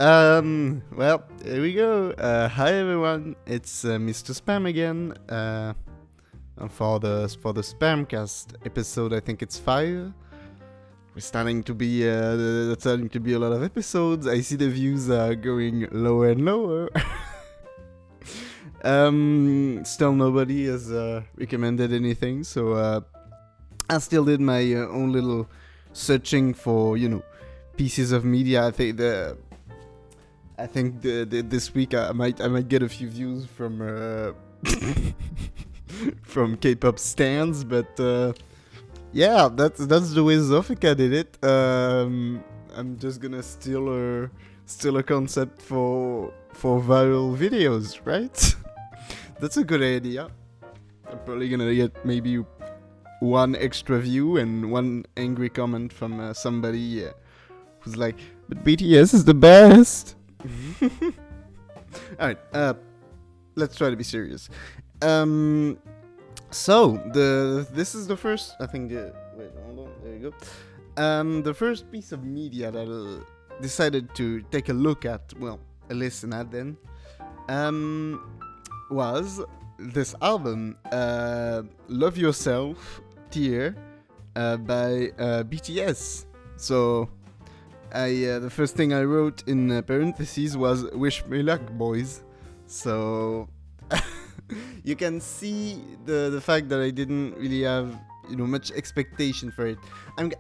Well, here we go. Hi everyone, it's Mr. Spam again. For the Spamcast episode, I think it's 5. We're starting to be a lot of episodes. I see the views are going lower and lower. Still nobody has recommended anything, so I still did my own little searching for pieces of media. I think this week I might get a few views from from K-pop stands, but yeah, that's the way Zofika did it. I'm just gonna steal a concept for viral videos, right? That's a good idea. I'm probably gonna get maybe one extra view and one angry comment from somebody who's like, "But BTS is the best." Alright, let's try to be serious. So this is the first, I think. Wait, hold on. There you go. The first piece of media that I decided to take a look at, well, a listen at then, was this album, "Love Yourself, Tear," by BTS. So the first thing I wrote in parentheses was "Wish me luck, boys." So you can see the fact that I didn't really have much expectation for it. I'm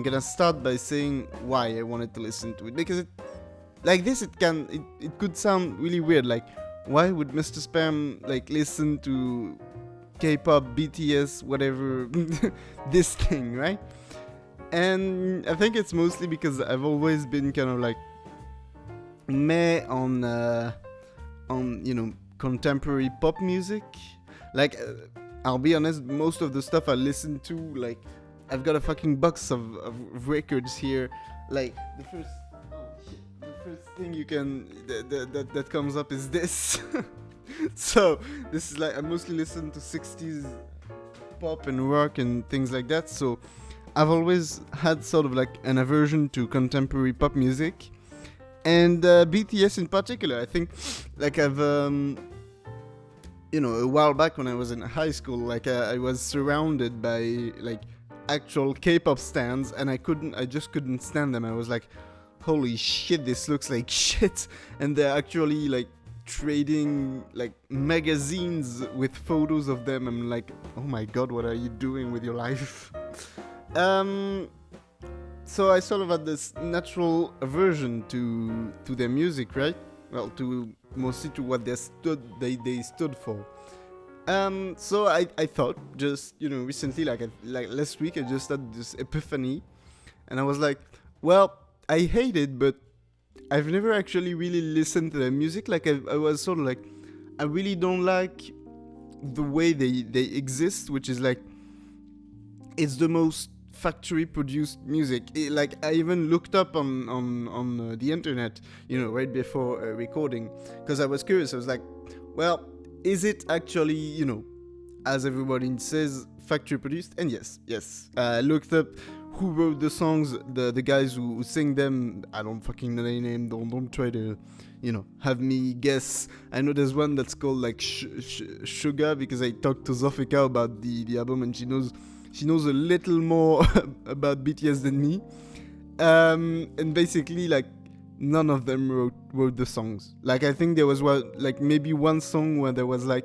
gonna start by saying why I wanted to listen to it, because it could sound really weird. Like, why would Mr. Spam listen to K-pop, BTS, whatever, this thing, right? And I think it's mostly because I've always been kind of meh on contemporary pop music. I'll be honest, most of the stuff I listen to, I've got a fucking box of records here. The first thing that comes up is this. So this is I mostly listen to 60s pop and rock and things like that. So I've always had sort of an aversion to contemporary pop music, and BTS in particular. I think I've a while back when I was in high school, I was surrounded by actual K-pop stands, and I just couldn't stand them. I was like, holy shit, this looks like shit. And they're actually trading magazines with photos of them. I'm like, oh my god, what are you doing with your life? So I sort of had this natural aversion to their music, right? Well, mostly to what they stood for. So I thought, just recently, last week, I just had this epiphany, and I was like, well, I hate it, but I've never actually really listened to their music. I was sort of I really don't like the way they exist, which is it's the most factory produced music. I even looked up on the internet, right before recording, because I was curious. I was like, well, is it actually, as everybody says, factory produced? And yes, I looked up who wrote the songs, the guys who sing them. I don't fucking know their name. Don't try to have me guess. I know there's one that's called Sugar, because I talked to Zofika about the album, and she knows a little more about BTS than me. And basically, none of them wrote the songs. I think there was maybe one song where there was a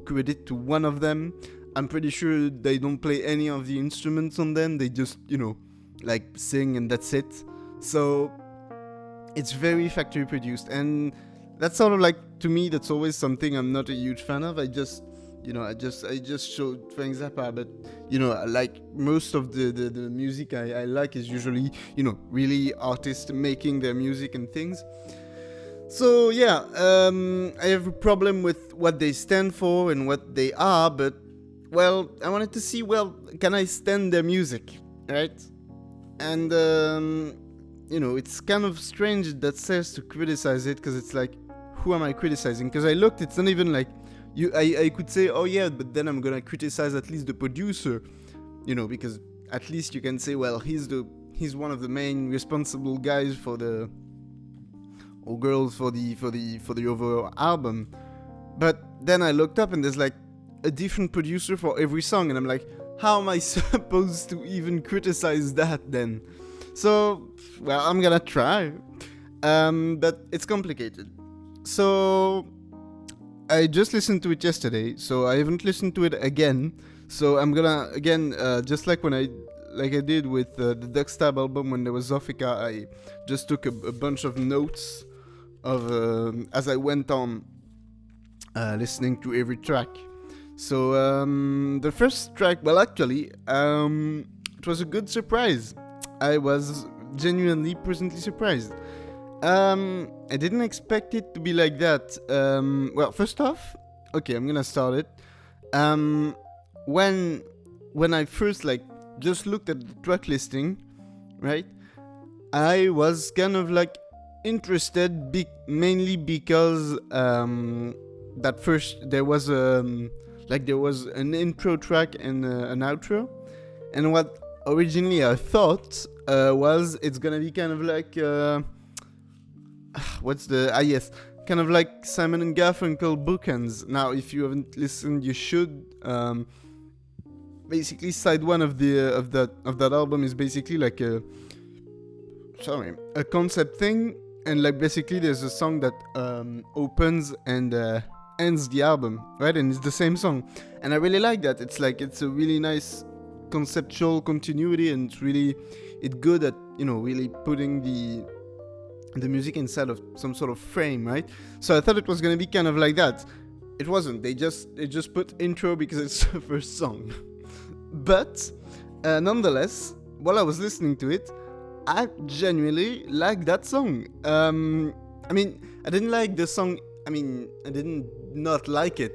credit to one of them. I'm pretty sure they don't play any of the instruments on them. They just, sing, and that's it. So it's very factory produced, and that's sort of to me, that's always something I'm not a huge fan of. I just showed Frank Zappa, but most of the music I like is usually really artists making their music and things. So yeah, I have a problem with what they stand for and what they are, but well, I wanted to see, well, can I stand their music, right? And it's kind of strange that says to criticize it, because it's who am I criticizing? Because I looked, it's not even I could say, oh yeah, but then I'm gonna criticize at least the producer, because at least you can say, well, he's one of the main responsible guys for the or girls for the overall album. But then I looked up and there's like a different producer for every song, and I'm like, how am I supposed to even criticize that then? So, well, I'm gonna try, but it's complicated. So I just listened to it yesterday, so I haven't listened to it again. So I'm gonna again, just like I did with the Duckstab album when there was Zofika, I just took a bunch of notes of as I went on listening to every track. So the first track, well, actually, it was a good surprise. I was genuinely pleasantly surprised. I didn't expect it to be like that. Well, first off, okay, I'm gonna start it. When I first just looked at the track listing, right, I was kind of interested mainly because that first there was there was an intro track and an outro, and what originally I thought was it's gonna be kind of yes, kind of like Simon and Garfunkel bookends. Now, if you haven't listened, you should. Basically, side one of that album is basically like a concept thing, and basically there's a song that opens and ends the album, right? And it's the same song, and I really like that. It's a really nice conceptual continuity, and it's good at really putting the music inside of some sort of frame, right? So I thought it was gonna be kind of like that. It wasn't. They just put intro because it's the first song. But nonetheless, while I was listening to it, I genuinely liked that song. I mean, I didn't like the song. I mean, I didn't not like it,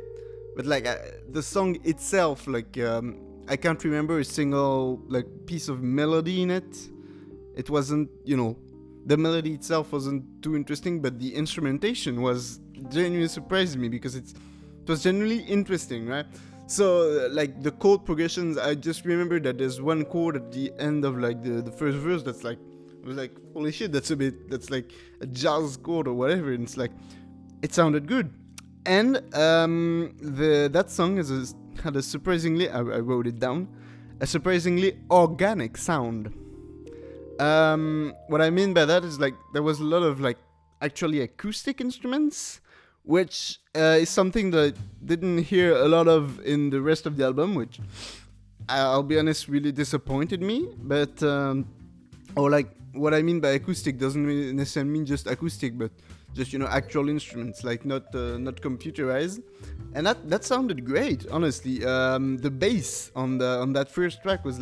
but the song itself, I can't remember a single piece of melody in it. It wasn't, the melody itself wasn't too interesting, but the instrumentation was genuinely surprised me because it was genuinely interesting, right? So the chord progressions, I just remember that there's one chord at the end of the first verse that's I was holy shit, that's like a jazz chord or whatever, and it's it sounded good. And that song had a surprisingly, I wrote it down, a surprisingly organic sound. What I mean by that is there was a lot of actually acoustic instruments, which is something that I didn't hear a lot of in the rest of the album, which I'll be honest really disappointed me. But what I mean by acoustic doesn't really necessarily mean just acoustic, but just actual instruments, not computerized, and that sounded great, honestly. The bass on that first track was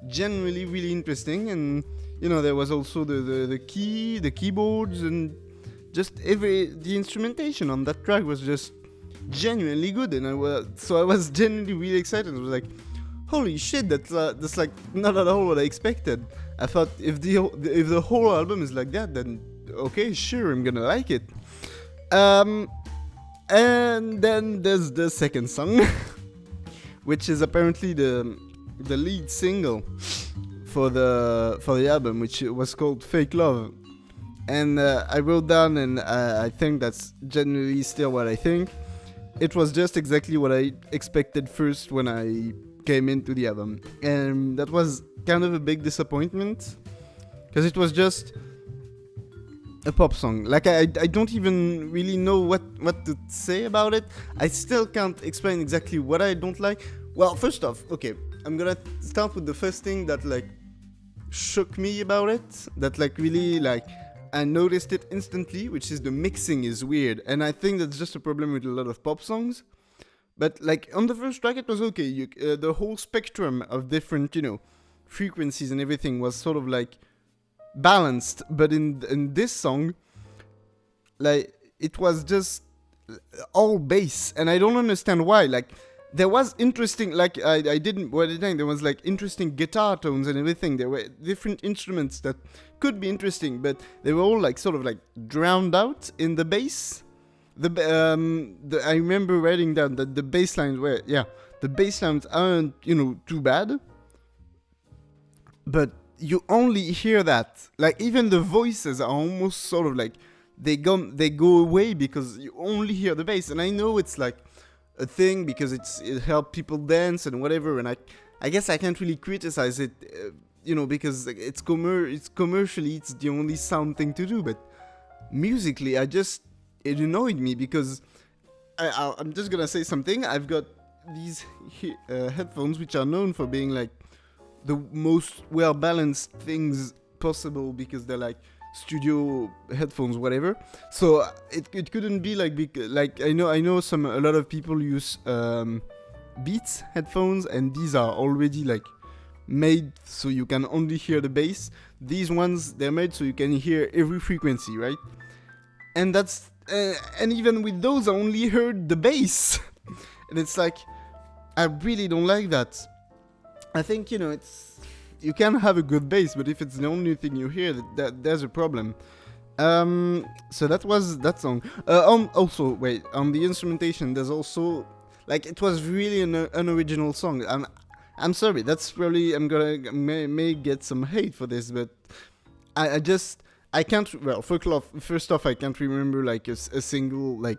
genuinely really interesting, and there was also the keyboards, and just the instrumentation on that track was just genuinely good, and I was genuinely really excited. I was holy shit, that's not at all what I expected. I thought if the whole album is like that, then okay, sure, I'm gonna like it. And then there's the second song, which is apparently the lead single for the album, which was called Fake Love. And I wrote down, and I think that's generally still what I think. It was just exactly what I expected first when I came into the album, and that was kind of a big disappointment because it was just a pop song. I don't even really know what to say about it. I still can't explain exactly what I don't like. Well, first off, okay, I'm gonna start with the first thing that shook me about it, that really I noticed it instantly, which is the mixing is weird, and I think that's just a problem with a lot of pop songs. But on the first track it was okay. The whole spectrum of different frequencies and everything was sort of balanced, but in this song it was just all bass, and I don't understand why. There was interesting, there was interesting guitar tones and everything. There were different instruments that could be interesting, but they were all sort of drowned out in the bass. I remember writing down that the bass lines aren't too bad, but you only hear that. Even the voices are almost sort of they go away because you only hear the bass. And I know it's like a thing because it helps people dance and whatever, and I guess I can't really criticize it, because it's commercially it's the only sound thing to do. But musically, it annoyed me because I'm just gonna say something. I've got these headphones which are known for being like the most well balanced things possible because they're like studio headphones, whatever. So it couldn't be like I know a lot of people use Beats headphones, and these are already like made so you can only hear the bass. These ones, they're made so you can hear every frequency, right? And that's and even with those, I only heard the bass. And it's like, I really don't like that. I think, you can have a good bass, but if it's the only thing you hear, that there's a problem. So that was that song. Also, wait, on the instrumentation, there's also, like, it was really an original song. I'm sorry, that's probably, may get some hate for this, but I can't, well, first off, I can't remember like a single like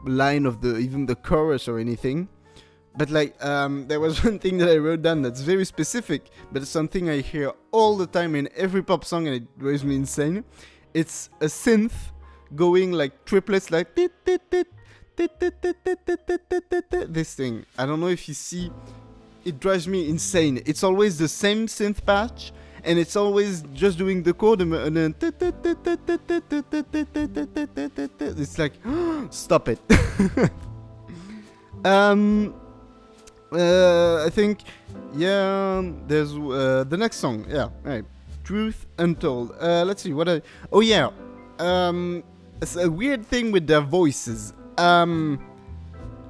line of even the chorus or anything. But like, there was one thing that I wrote down that's very specific, but it's something I hear all the time in every pop song, and it drives me insane. It's a synth going like triplets, like this thing. I don't know if you see. It drives me insane. It's always the same synth patch, and it's always just doing the chord, and then it's like, stop it. I think, yeah, there's the next song. Yeah, right. Truth Untold. Let's see what it's a weird thing with their voices.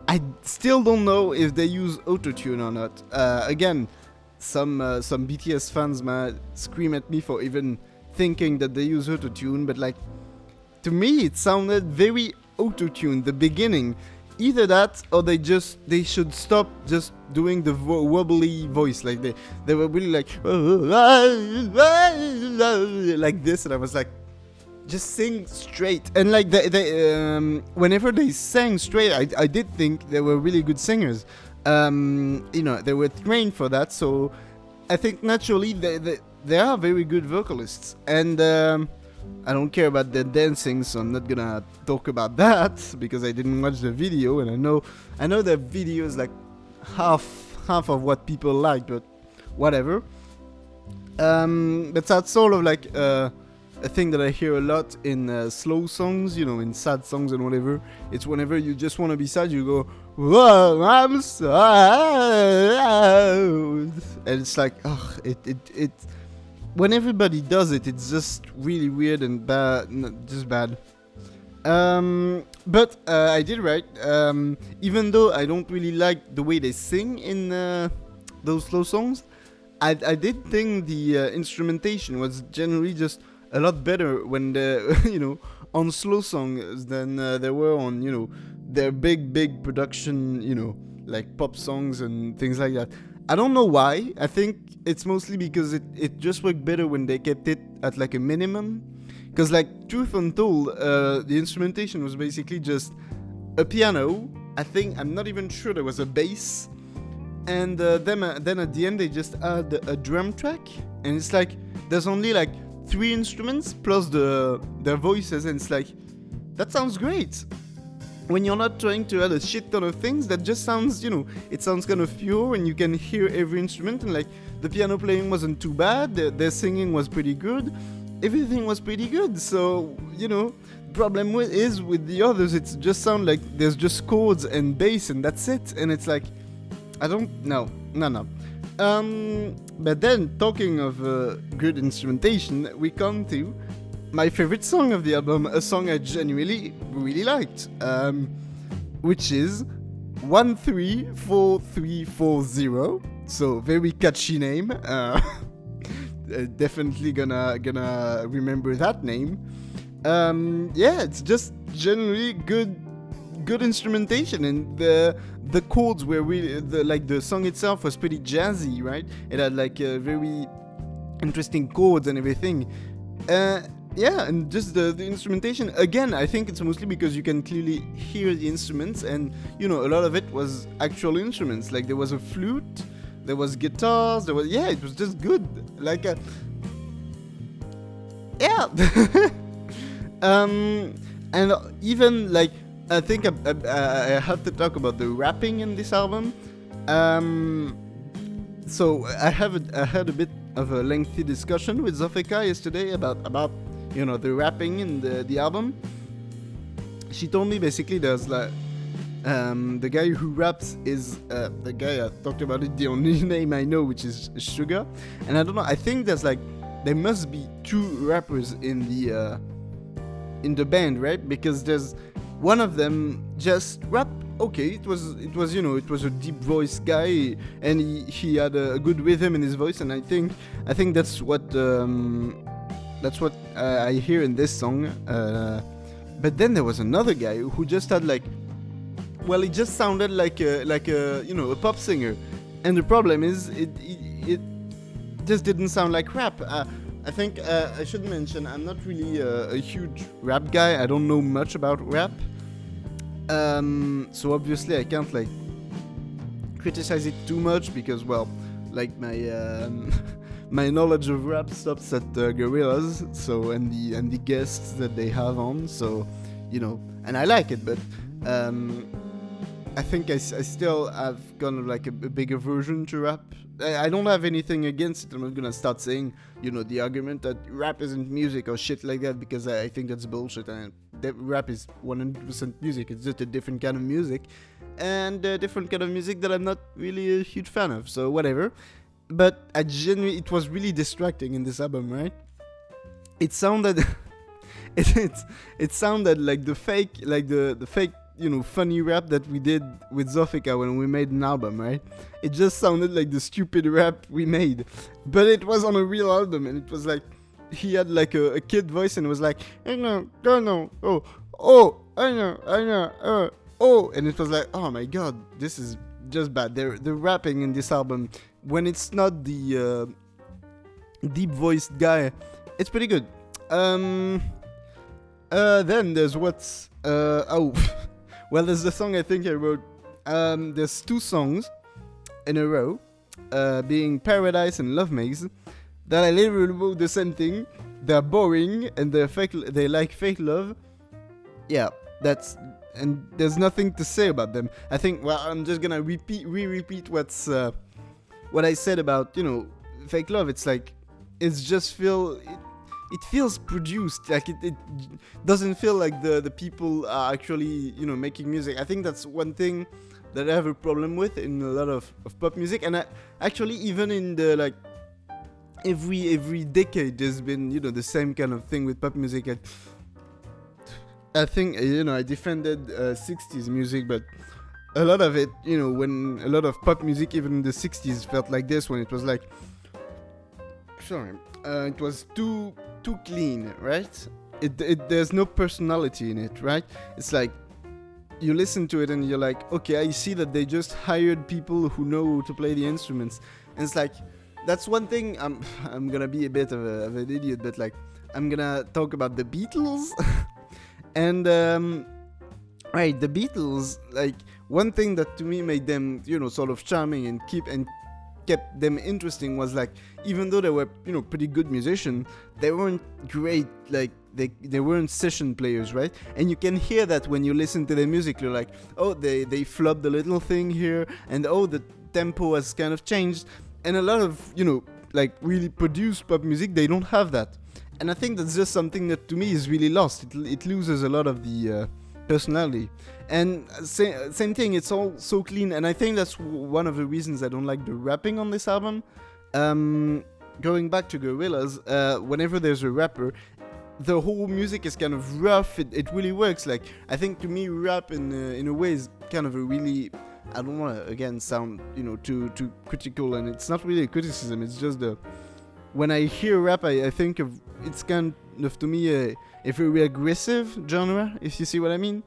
I still don't know if they use autotune or not. Again, some BTS fans might scream at me for even thinking that they use autotune, but like, to me it sounded very autotune, the beginning. Either that, or they should stop just doing the wobbly voice. Like they were really like this, and I was like, just sing straight. And like they whenever they sang straight, I did think they were really good singers. They were trained for that, so I think naturally they are very good vocalists. And I don't care about the dancing, so I'm not gonna talk about that because I didn't watch the video, and I know the video is like half of what people like, but whatever. But that's sort of like a thing that I hear a lot in slow songs, in sad songs and whatever. It's whenever you just want to be sad, you go, "Whoa, I'm sad," and it's like, it. When everybody does it, it's just really weird and bad, just bad. But I did write, even though I don't really like the way they sing in those slow songs, I did think the instrumentation was generally just a lot better when they're, on slow songs than they were on, their big production, like pop songs and things like that. I don't know why. I think it's mostly because it just worked better when they kept it at like a minimum. Because like Truth Untold, the instrumentation was basically just a piano. I'm not even sure there was a bass. And then at the end they just add a drum track. And it's like, there's only like 3 instruments plus their voices. And it's like, that sounds great. When you're not trying to add a shit ton of things, that just sounds, it sounds kind of pure, and you can hear every instrument, and like, the piano playing wasn't too bad, their singing was pretty good, everything was pretty good. So, problem is with the others, it just sounds like there's just chords and bass and that's it, and it's like, I don't, no. But then, talking of good instrumentation, we come to my favorite song of the album, a song I genuinely really liked, which is 134340. So very catchy name. Definitely gonna remember that name. It's just generally good instrumentation, and the chords were really the song itself was pretty jazzy, right? It had like very interesting chords and everything. yeah, and just the instrumentation, again, I think it's mostly because you can clearly hear the instruments, and a lot of it was actual instruments. Like there was a flute, there was guitars, it was just good. Like yeah. And even like I think I have to talk about the rapping in this album. So I had a bit of a lengthy discussion with Zofika yesterday about the rapping in the album. She told me basically there's like the guy who raps is the guy I talked about it, the only name I know, which is Sugar. And I don't know, I think there must be two rappers in the band, right? Because there's one of them just rap. Okay, it was a deep voice guy, and he had a good rhythm in his voice, and I think that's what I hear in this song. But then there was another guy who just had he just sounded like a pop singer, and the problem is it just didn't sound like rap. I think I should mention I'm not really a huge rap guy. I don't know much about rap. So obviously I can't criticize it too much because my my knowledge of rap stops at Gorillaz, so and the guests that they have on, so and I like it, but I think I still have kind of a bigger version to rap. I don't have anything against it. I'm not gonna start saying the argument that rap isn't music or shit like that, because I think that's bullshit, and rap is 100% music. It's just a different kind of music, and a different kind of music that I'm not really a huge fan of, so whatever. But it was really distracting in this album, right? It sounded it sounded like the fake funny rap that we did with Zofika when we made an album, right? It just sounded like the stupid rap we made, but it was on a real album, and it was like he had a kid voice, and it was like, I know, don't know, oh, I know, oh, and it was like, oh my god, this is just bad. The rapping in this album, when it's not the deep voiced guy, it's pretty good. Then there's well, there's the song I think I wrote. There's two songs in a row, being Paradise and Love Maze, that I literally wrote the same thing. They're boring and they like fake love. Yeah, and there's nothing to say about them. I think, I'm just gonna repeat what I said about, fake love. It's it feels produced, it doesn't feel like the people are actually making music. I think that's one thing that I have a problem with in a lot of pop music, and actually even in the every decade there's been the same kind of thing with pop music. I think I defended 60s music, but a lot of it, when a lot of pop music even in the 60s felt like this, when it was it was too clean, right? There's no personality in it, right? It's like you listen to it and you're like, okay, I see that they just hired people who know to play the instruments, and it's like, that's one thing. I'm gonna be a bit of an idiot, but I'm gonna talk about the Beatles. And right, the Beatles, one thing that to me made them sort of charming and kept them interesting was even though they were pretty good musicians, they weren't great, they weren't session players, right? And you can hear that when you listen to their music. You're like, oh, they flubbed a little thing here, and oh, the tempo has kind of changed. And a lot of really produced pop music, they don't have that, and I think that's just something that to me is really lost. It loses a lot of the personality. And same thing, it's all so clean, and I think that's one of the reasons I don't like the rapping on this album. Going back to Gorillaz, whenever there's a rapper, the whole music is kind of rough. It really works. I think to me, rap in a way is kind of a really, I don't want to again sound too critical, and it's not really a criticism. It's just when I hear rap, I think of it's kind of to me a very aggressive genre, if you see what I mean.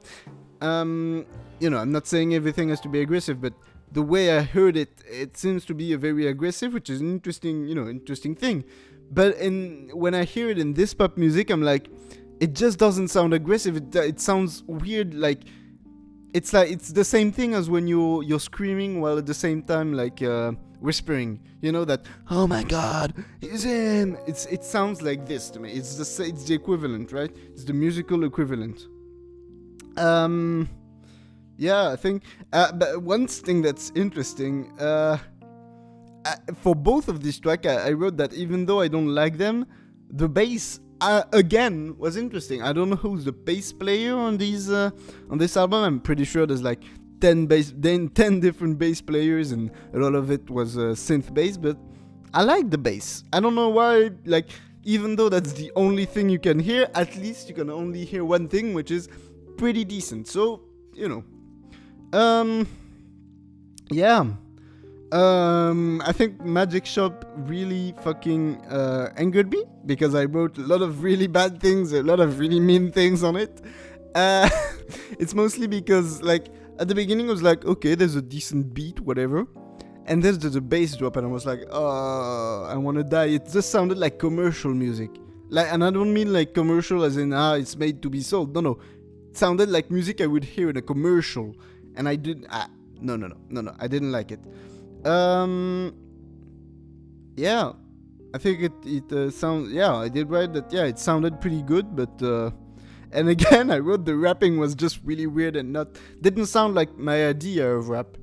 I'm not saying everything has to be aggressive, but the way I heard it, it seems to be a very aggressive, which is an interesting thing. But when I hear it in this pop music, I'm like, it just doesn't sound aggressive. It sounds weird, like it's the same thing as when you're screaming while at the same time like whispering. You know that, oh my God, it's him. It sounds like this to me. It's the equivalent, right? It's the musical equivalent. Yeah, I think. But one thing that's interesting, for both of these tracks, I wrote that even though I don't like them, the bass again was interesting. I don't know who's the bass player on this album. I'm pretty sure there's like 10 different bass players, and a lot of it was synth bass. But I like the bass. I don't know why. Like, even though that's the only thing you can hear, at least you can only hear one thing, which is pretty decent. So yeah. I think Magic Shop really fucking angered me, because I wrote a lot of really bad things, a lot of really mean things on it. It's mostly because, like, at the beginning I was like, okay, there's a decent beat, whatever, and there's the bass drop, and I was like, I wanna die. It just sounded like commercial music, like, and I don't mean like commercial as in it's made to be sold. No, it sounded like music I would hear in a commercial, and I didn't. No, I didn't like it. Yeah, I think it sounds. Yeah, I did write that. Yeah, it sounded pretty good, but and again, I wrote the rapping was just really weird and didn't sound like my idea of rap.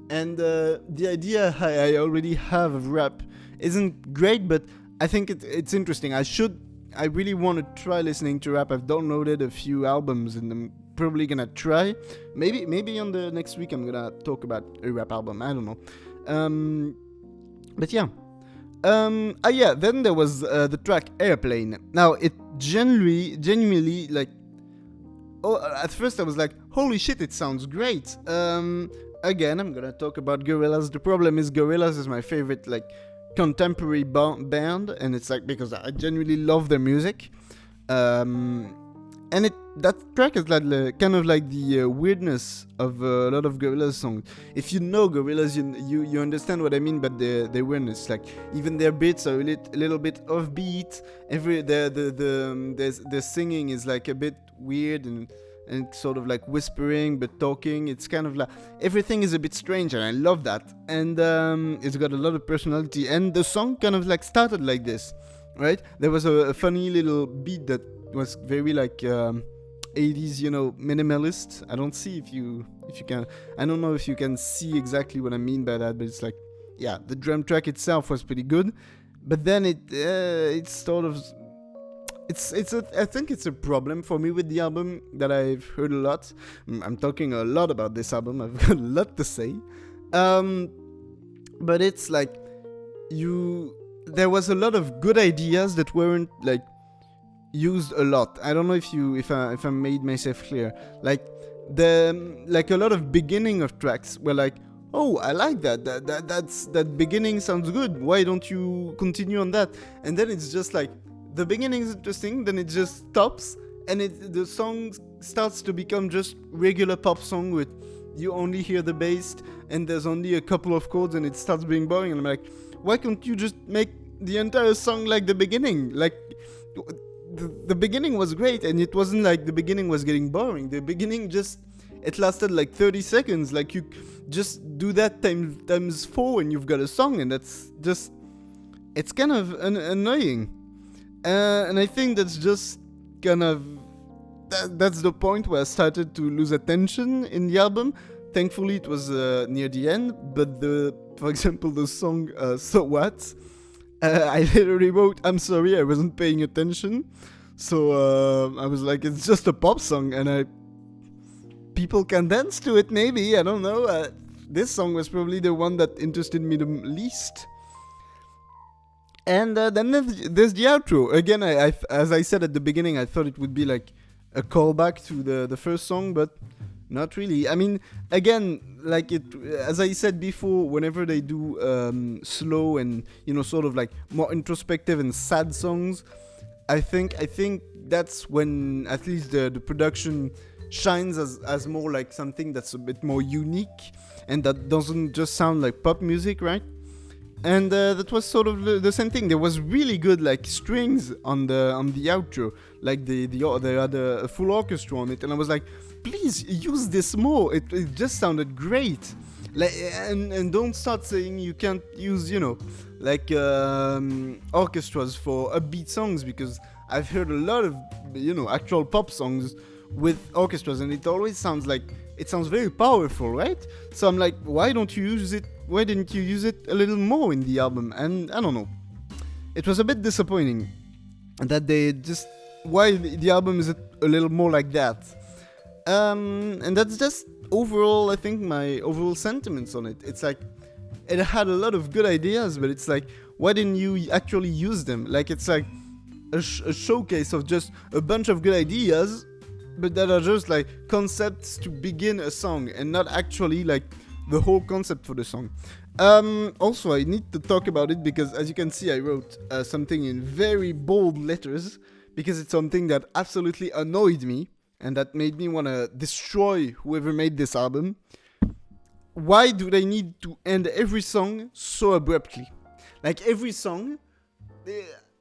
And the idea I already have of rap isn't great, but I think it's interesting. I really want to try listening to rap. I've downloaded a few albums, and I'm probably gonna try. Maybe on the next week I'm gonna talk about a rap album. I don't know. But yeah. Yeah, then there was the track Airplane. Now, it genuinely, like, at first I was like, holy shit, it sounds great. Again, I'm gonna talk about Gorillaz. The problem is Gorillaz is my favorite, like, contemporary band, and it's like because I genuinely love their music. And that track is like kind of like the weirdness of a lot of Gorillaz songs. If you know Gorillaz, you understand what I mean. But the weirdness, like, even their beats are a little bit offbeat. The singing is like a bit weird and sort of like whispering but talking. It's kind of like everything is a bit strange, and I love that. And it's got a lot of personality. And the song kind of like started like this, right? There was a funny little beat that was very like 80s, minimalist. I don't see if you can. I don't know if you can see exactly what I mean by that, but it's like, yeah, the drum track itself was pretty good, but then it's sort of. I think it's a problem for me with the album that I've heard a lot. I'm talking a lot about this album. I've got a lot to say. But it's like there was a lot of good ideas that weren't like used a lot. I don't know if I made myself clear. Like a lot of beginning of tracks were like, oh, I like that beginning sounds good. Why don't you continue on that? And then it's just like, the beginning is interesting, then it just stops, and the song starts to become just regular pop song with you only hear the bass and there's only a couple of chords, and it starts being boring. And I'm like, why can't you just make the entire song like the beginning? Like, the beginning was great, and it wasn't like the beginning was getting boring. The beginning it lasted like 30 seconds. Like, you just do that times 4 and you've got a song, and that's just, it's kind of annoying. And I think that's just kind of that's the point where I started to lose attention in the album. Thankfully, it was near the end. But for example, the song "So What," I literally wrote, "I'm sorry, I wasn't paying attention." So I was like, "It's just a pop song, and people can dance to it. Maybe, I don't know." This song was probably the one that interested me the least. And then there's the outro. Again, I as I said at the beginning, I thought it would be like a callback to the first song, but not really. I mean, again, like as I said before, whenever they do slow and sort of like more introspective and sad songs, I think that's when at least the production shines as more like something that's a bit more unique and that doesn't just sound like pop music, right? And that was sort of the same thing. There was really good like strings on the outro, like they had a full orchestra on it, and I was like, please use this more. It just sounded great. Like and don't start saying you can't use like orchestras for upbeat songs, because I've heard a lot of actual pop songs with orchestras, and it always sounds very powerful, right? So I'm like, why didn't you use it a little more in the album? And I don't know, it was a bit disappointing that why the album is a little more like that. And that's just overall, I think, my overall sentiments on it. It's like, it had a lot of good ideas, but it's like, why didn't you actually use them? Like, it's like a showcase of just a bunch of good ideas, but that are just like concepts to begin a song and not actually like the whole concept for the song. Also, I need to talk about it because, as you can see, I wrote something in very bold letters because it's something that absolutely annoyed me and that made me want to destroy whoever made this album. Why do they need to end every song so abruptly? Like, every song...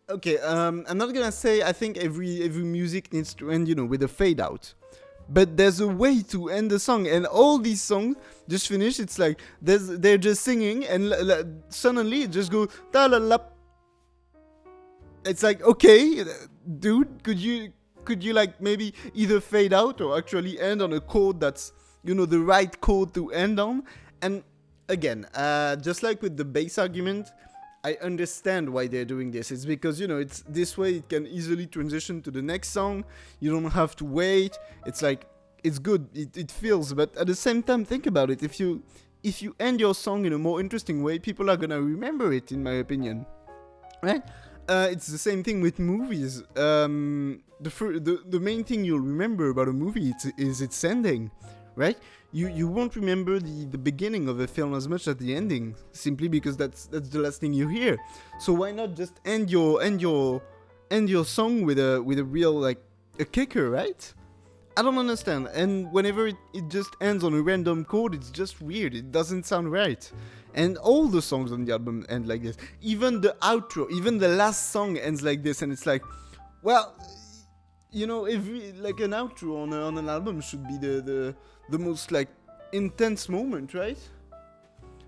Okay, I'm not gonna say I think every music needs to end, with a fade out. But there's a way to end the song, and all these songs just finish. It's like they're just singing, and suddenly it just goes ta la la. It's like, okay, dude, could you like maybe either fade out or actually end on a chord that's the right chord to end on? And again, just like with the bass argument, I understand why they're doing this. It's because, it's this way it can easily transition to the next song. You don't have to wait. It's like, it's good. It feels. But at the same time, think about it. If you end your song in a more interesting way, people are going to remember it, in my opinion. Right? It's the same thing with movies. The main thing you'll remember about a movie is its ending. Right? You won't remember the beginning of a film as much as the ending, simply because that's the last thing you hear. So why not just end your song with a real, like, a kicker, right? I don't understand. And whenever it just ends on a random chord, it's just weird. It doesn't sound right. And all the songs on the album end like this. Even the outro, even the last song ends like this, and it's like, well, every like an outro on an album should be the most like intense moment, right?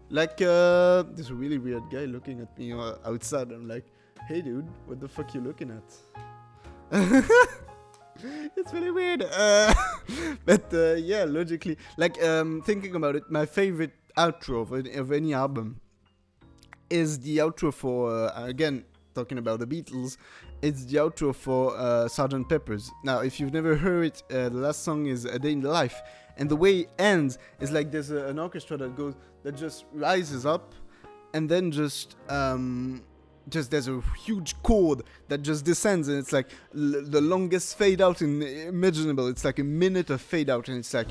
Like there's a really weird guy looking at me outside. I'm like, hey dude, what the fuck you looking at? It's really weird. But yeah, logically, like thinking about it, my favorite outro of any album is the outro for again, talking about the Beatles, it's the outro for Sgt. Pepper's. Now, if you've never heard it, the last song is A Day in the Life, and the way it ends is like there's an orchestra that just rises up, and then just there's a huge chord that just descends, and it's like the longest fade out imaginable. It's like a minute of fade out, and it's like,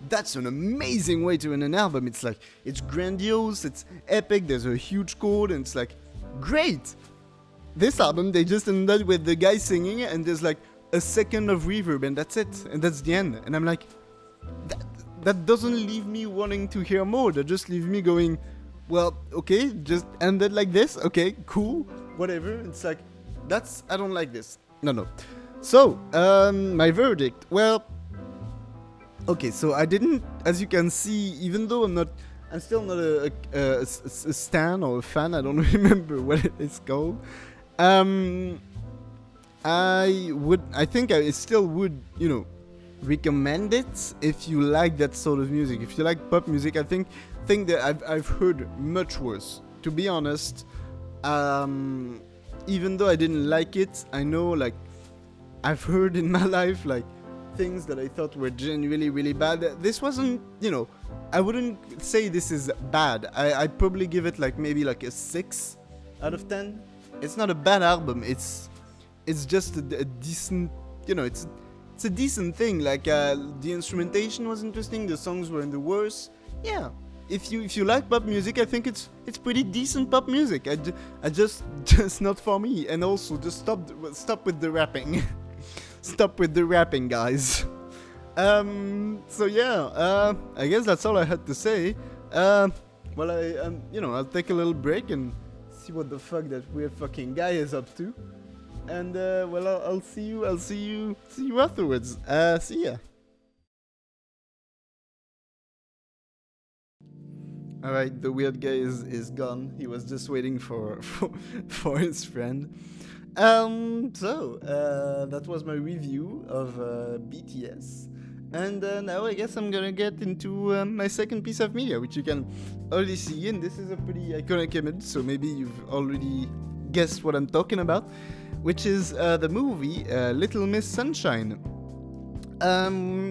that's an amazing way to end an album. It's like, it's grandiose, it's epic, there's a huge chord, and it's like, great! This album, they just ended with the guy singing, and there's like a second of reverb, and that's it, and that's the end. And I'm like, that doesn't leave me wanting to hear more. That just leaves me going, well, okay, just ended like this, okay, cool, whatever. It's like, I don't like this. No. So, my verdict, well, okay, so I didn't, as you can see, even though I'm still not a stan or a fan, I don't remember what it's called. I think I still would, recommend it if you like that sort of music. If you like pop music, I think that I've heard much worse. To be honest, even though I didn't like it, I know, like, I've heard in my life, like, things that I thought were genuinely really bad. This wasn't, I wouldn't say this is bad. I'd probably give it like maybe like a 6 out of 10. It's not a bad album. It's just a decent, it's a decent thing. Like the instrumentation was interesting. The songs were in the worst. Yeah. If you like pop music, I think it's pretty decent pop music. I just not for me. And also just stop with the rapping. Stop with the rapping, guys. So yeah, I guess that's all I had to say. Well, I'll take a little break and see what the fuck that weird fucking guy is up to. And well, I'll see you afterwards. See ya. All right, the weird guy is gone. He was just waiting for his friend. That was my review of BTS. And now I guess I'm gonna get into my second piece of media, which you can already see, and this is a pretty iconic image, so maybe you've already guessed what I'm talking about, which is the movie Little Miss Sunshine.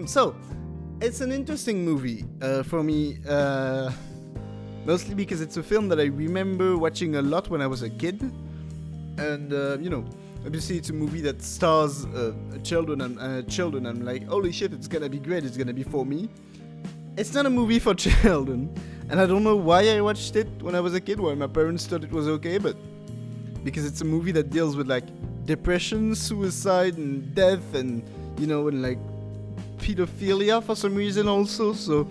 So, it's an interesting movie for me, mostly because it's a film that I remember watching a lot when I was a kid, and obviously it's a movie that stars children, and I'm like, holy shit, it's gonna be great, it's gonna be for me. It's not a movie for children, and I don't know why I watched it when I was a kid, why my parents thought it was okay, but because it's a movie that deals with like depression, suicide, and death, and and like pedophilia for some reason also, so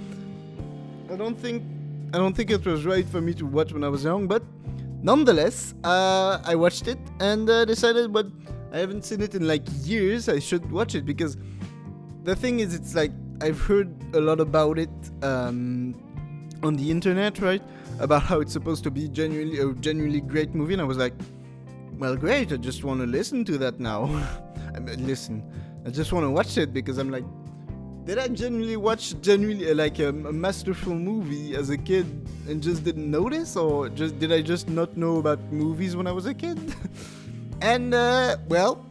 I don't think it was right for me to watch when I was young, but nonetheless, I watched it and decided, but I haven't seen it in like years, I should watch it, because the thing is, it's like, I've heard a lot about it on the internet, right? About how it's supposed to be genuinely great movie, and I was like, well, great, I just want to listen to that now. I just want to watch it, because I'm like, did I genuinely watch like a masterful movie as a kid and just didn't notice, or did I just not know about movies when I was a kid? And well,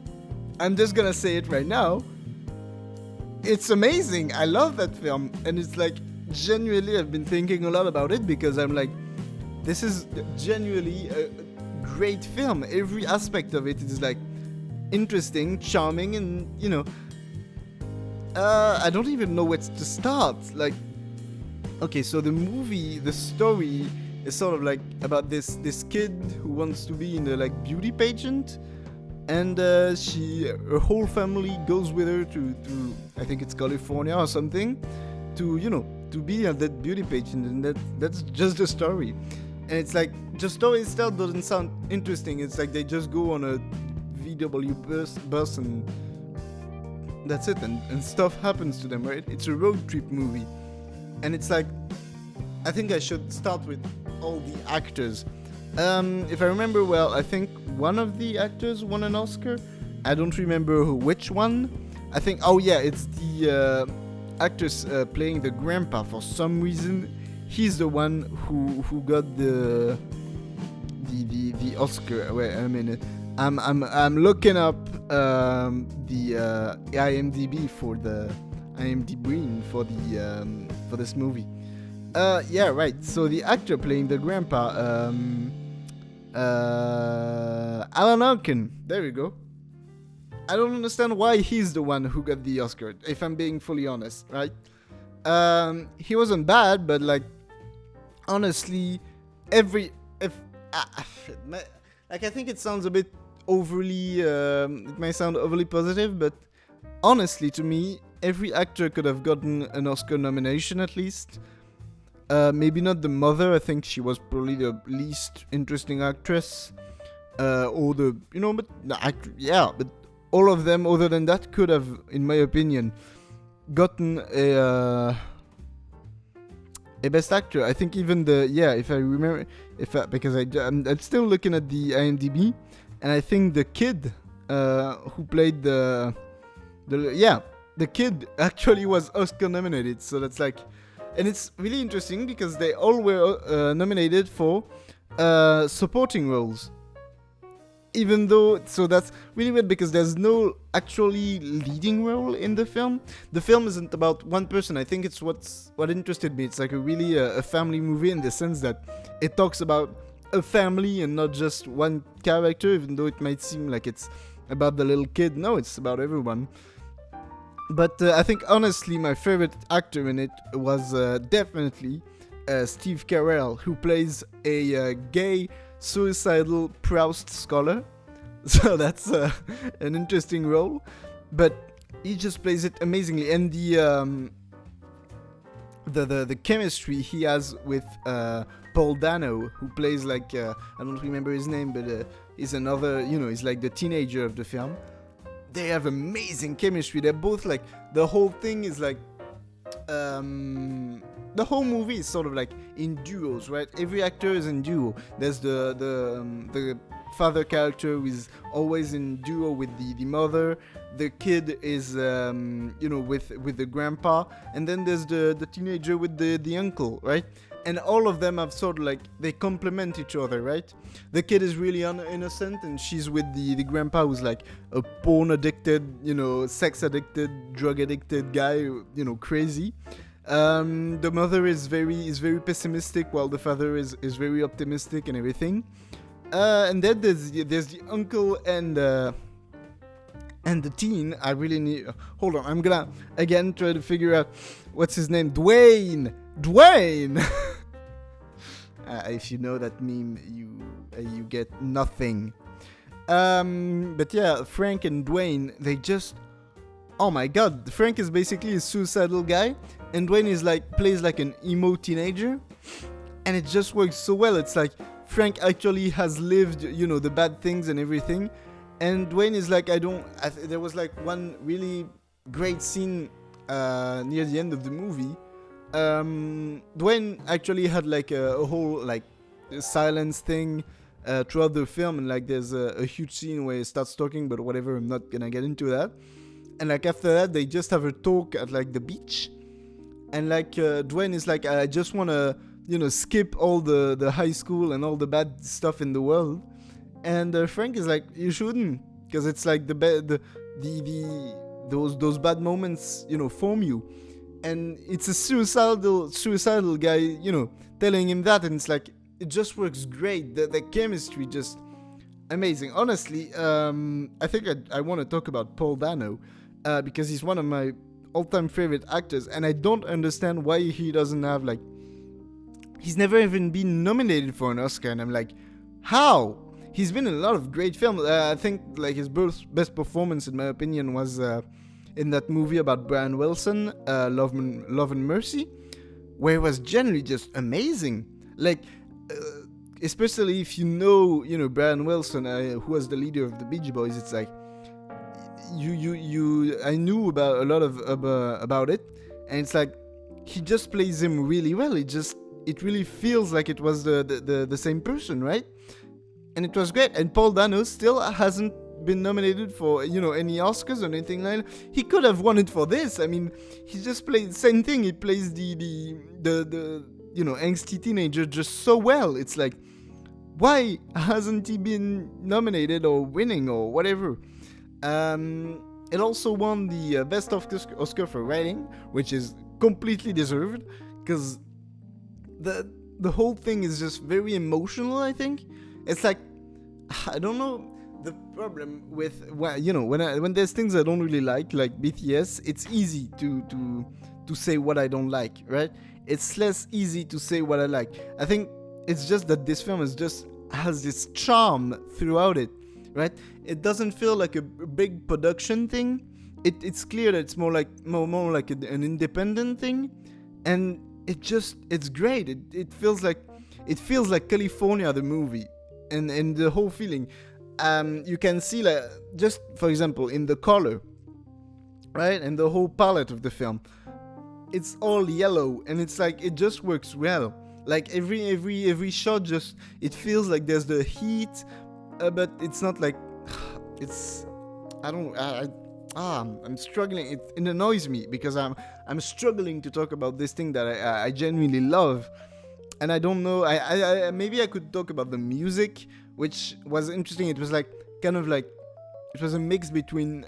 I'm just gonna say it right now. It's amazing. I love that film, and it's like genuinely I've been thinking a lot about it, because I'm like, this is genuinely a great film. Every aspect of it is like interesting, charming, and I don't even know where to start. Like, okay, so the story is sort of like about this kid who wants to be in a like beauty pageant, and her whole family goes with her to I think it's California or something, to be at that beauty pageant, and that's just the story. And it's like, the story itself doesn't sound interesting. It's like they just go on a VW bus and that's it, and stuff happens to them, right? It's a road trip movie, and it's like, I think I should start with all the actors. If I remember well, I think one of the actors won an Oscar. I don't remember which one. I think, oh yeah, it's the actress playing the grandpa. For some reason, he's the one who got the Oscar. Wait a minute. I'm looking up the IMDb for this movie. Yeah, right. So the actor playing the grandpa, Alan Arkin. There we go. I don't understand why he's the one who got the Oscar, if I'm being fully honest, right? He wasn't bad, but like, honestly, I think it sounds a bit overly, it may sound overly positive, but honestly, to me, every actor could have gotten an Oscar nomination at least. Maybe not the mother. I think she was probably the least interesting actress. Or the, but all of them, other than that, could have, in my opinion, gotten a best actor. I think even if I remember, because I'm still looking at the IMDb, and I think the kid who played the kid actually was Oscar nominated. So that's like, and it's really interesting because they all were nominated for supporting roles. Even though, so that's really weird because there's no actually leading role in the film. The film isn't about one person. I think it's what interested me. It's like a family movie in the sense that it talks about a family and not just one character, even though it might seem like it's about the little kid. No, it's about everyone. But I think honestly my favorite actor in it was definitely Steve Carell, who plays a gay suicidal Proust scholar. So that's an interesting role. But he just plays it amazingly, and the chemistry he has with Paul Dano, who plays like I don't remember his name, but he's another, he's like the teenager of the film. They have amazing chemistry. They're both like, the whole thing is like, the whole movie is sort of like in duos, right? Every actor is in duo. There's the father character who is always in duo with the mother. The kid is with the grandpa, and then there's the teenager with the uncle, right? And all of them have sort of like, they complement each other, right? The kid is really innocent, and she's with the grandpa who's like a porn addicted, sex addicted, drug addicted guy, crazy. The mother is very pessimistic, while the father is very optimistic and everything. And then there's the uncle and the teen. I really need. Hold on, I'm gonna again try to figure out what's his name. Dwayne. If you know that meme, you get nothing. But yeah, Frank and Dwayne, they just. Oh my god, Frank is basically a suicidal guy, and Dwayne is like plays like an emo teenager, and it just works so well. It's like Frank actually has lived, the bad things and everything, and Dwayne is like, there was like one really great scene near the end of the movie. Dwayne actually had like a whole like silence thing throughout the film, and like there's a huge scene where he starts talking, but whatever, I'm not gonna get into that. And like after that, they just have a talk at like the beach, and like Dwayne is like, I just wanna skip all the high school and all the bad stuff in the world, and Frank is like, you shouldn't, because it's like those bad moments form you. And it's a suicidal guy, telling him that, and it's like, it just works great. The chemistry just amazing. Honestly, I think I want to talk about Paul Dano, because he's one of my all-time favorite actors, and I don't understand why he doesn't have like, he's never even been nominated for an Oscar, and I'm like, how? He's been in a lot of great films. I think like his best performance, in my opinion, was in that movie about Brian Wilson, Love and Mercy, where it was generally just amazing. Like, especially if Brian Wilson, who was the leader of the Beach Boys. It's like I knew about a lot about it, and it's like he just plays him really well. It really feels like it was the same person, right? And it was great. And Paul Dano still hasn't been nominated for any Oscars or anything like that. He could have won it for this. I mean, he just plays the same thing. He plays the angsty teenager just so well. It's like, why hasn't he been nominated or winning or whatever? It also won the best Oscar for writing, which is completely deserved, because the whole thing is just very emotional. I think it's like, I don't know. The problem with when there's things I don't really like BTS, it's easy to say what I don't like, right? It's less easy to say what I like. I think it's just that this film has this charm throughout it, right? It doesn't feel like a big production thing. It's clear that it's more like an independent thing, and it's great. It feels like California, the movie, and the whole feeling. You can see, like, just for example, in the color, right, and the whole palette of the film, it's all yellow, and it's like, it just works well. Like every shot, just, it feels like there's the heat, but it's not like it's. I'm struggling. It annoys me because I'm struggling to talk about this thing that I genuinely love, and I don't know. I maybe I could talk about the music, which was interesting. It was like kind of like, it was a mix between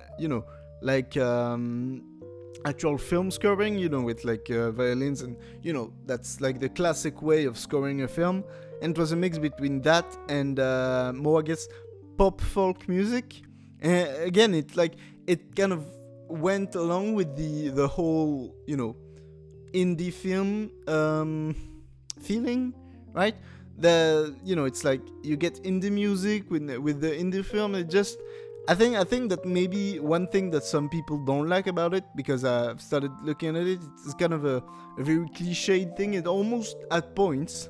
actual film scoring, with like violins, and that's like the classic way of scoring a film, and it was a mix between that and more, I guess, pop folk music. Again, it kind of went along with the whole indie film feeling, right? It's like you get indie music with the indie film. It just, I think that maybe one thing that some people don't like about it, because I've started looking at it, it's kind of a very cliched thing. It almost, at points,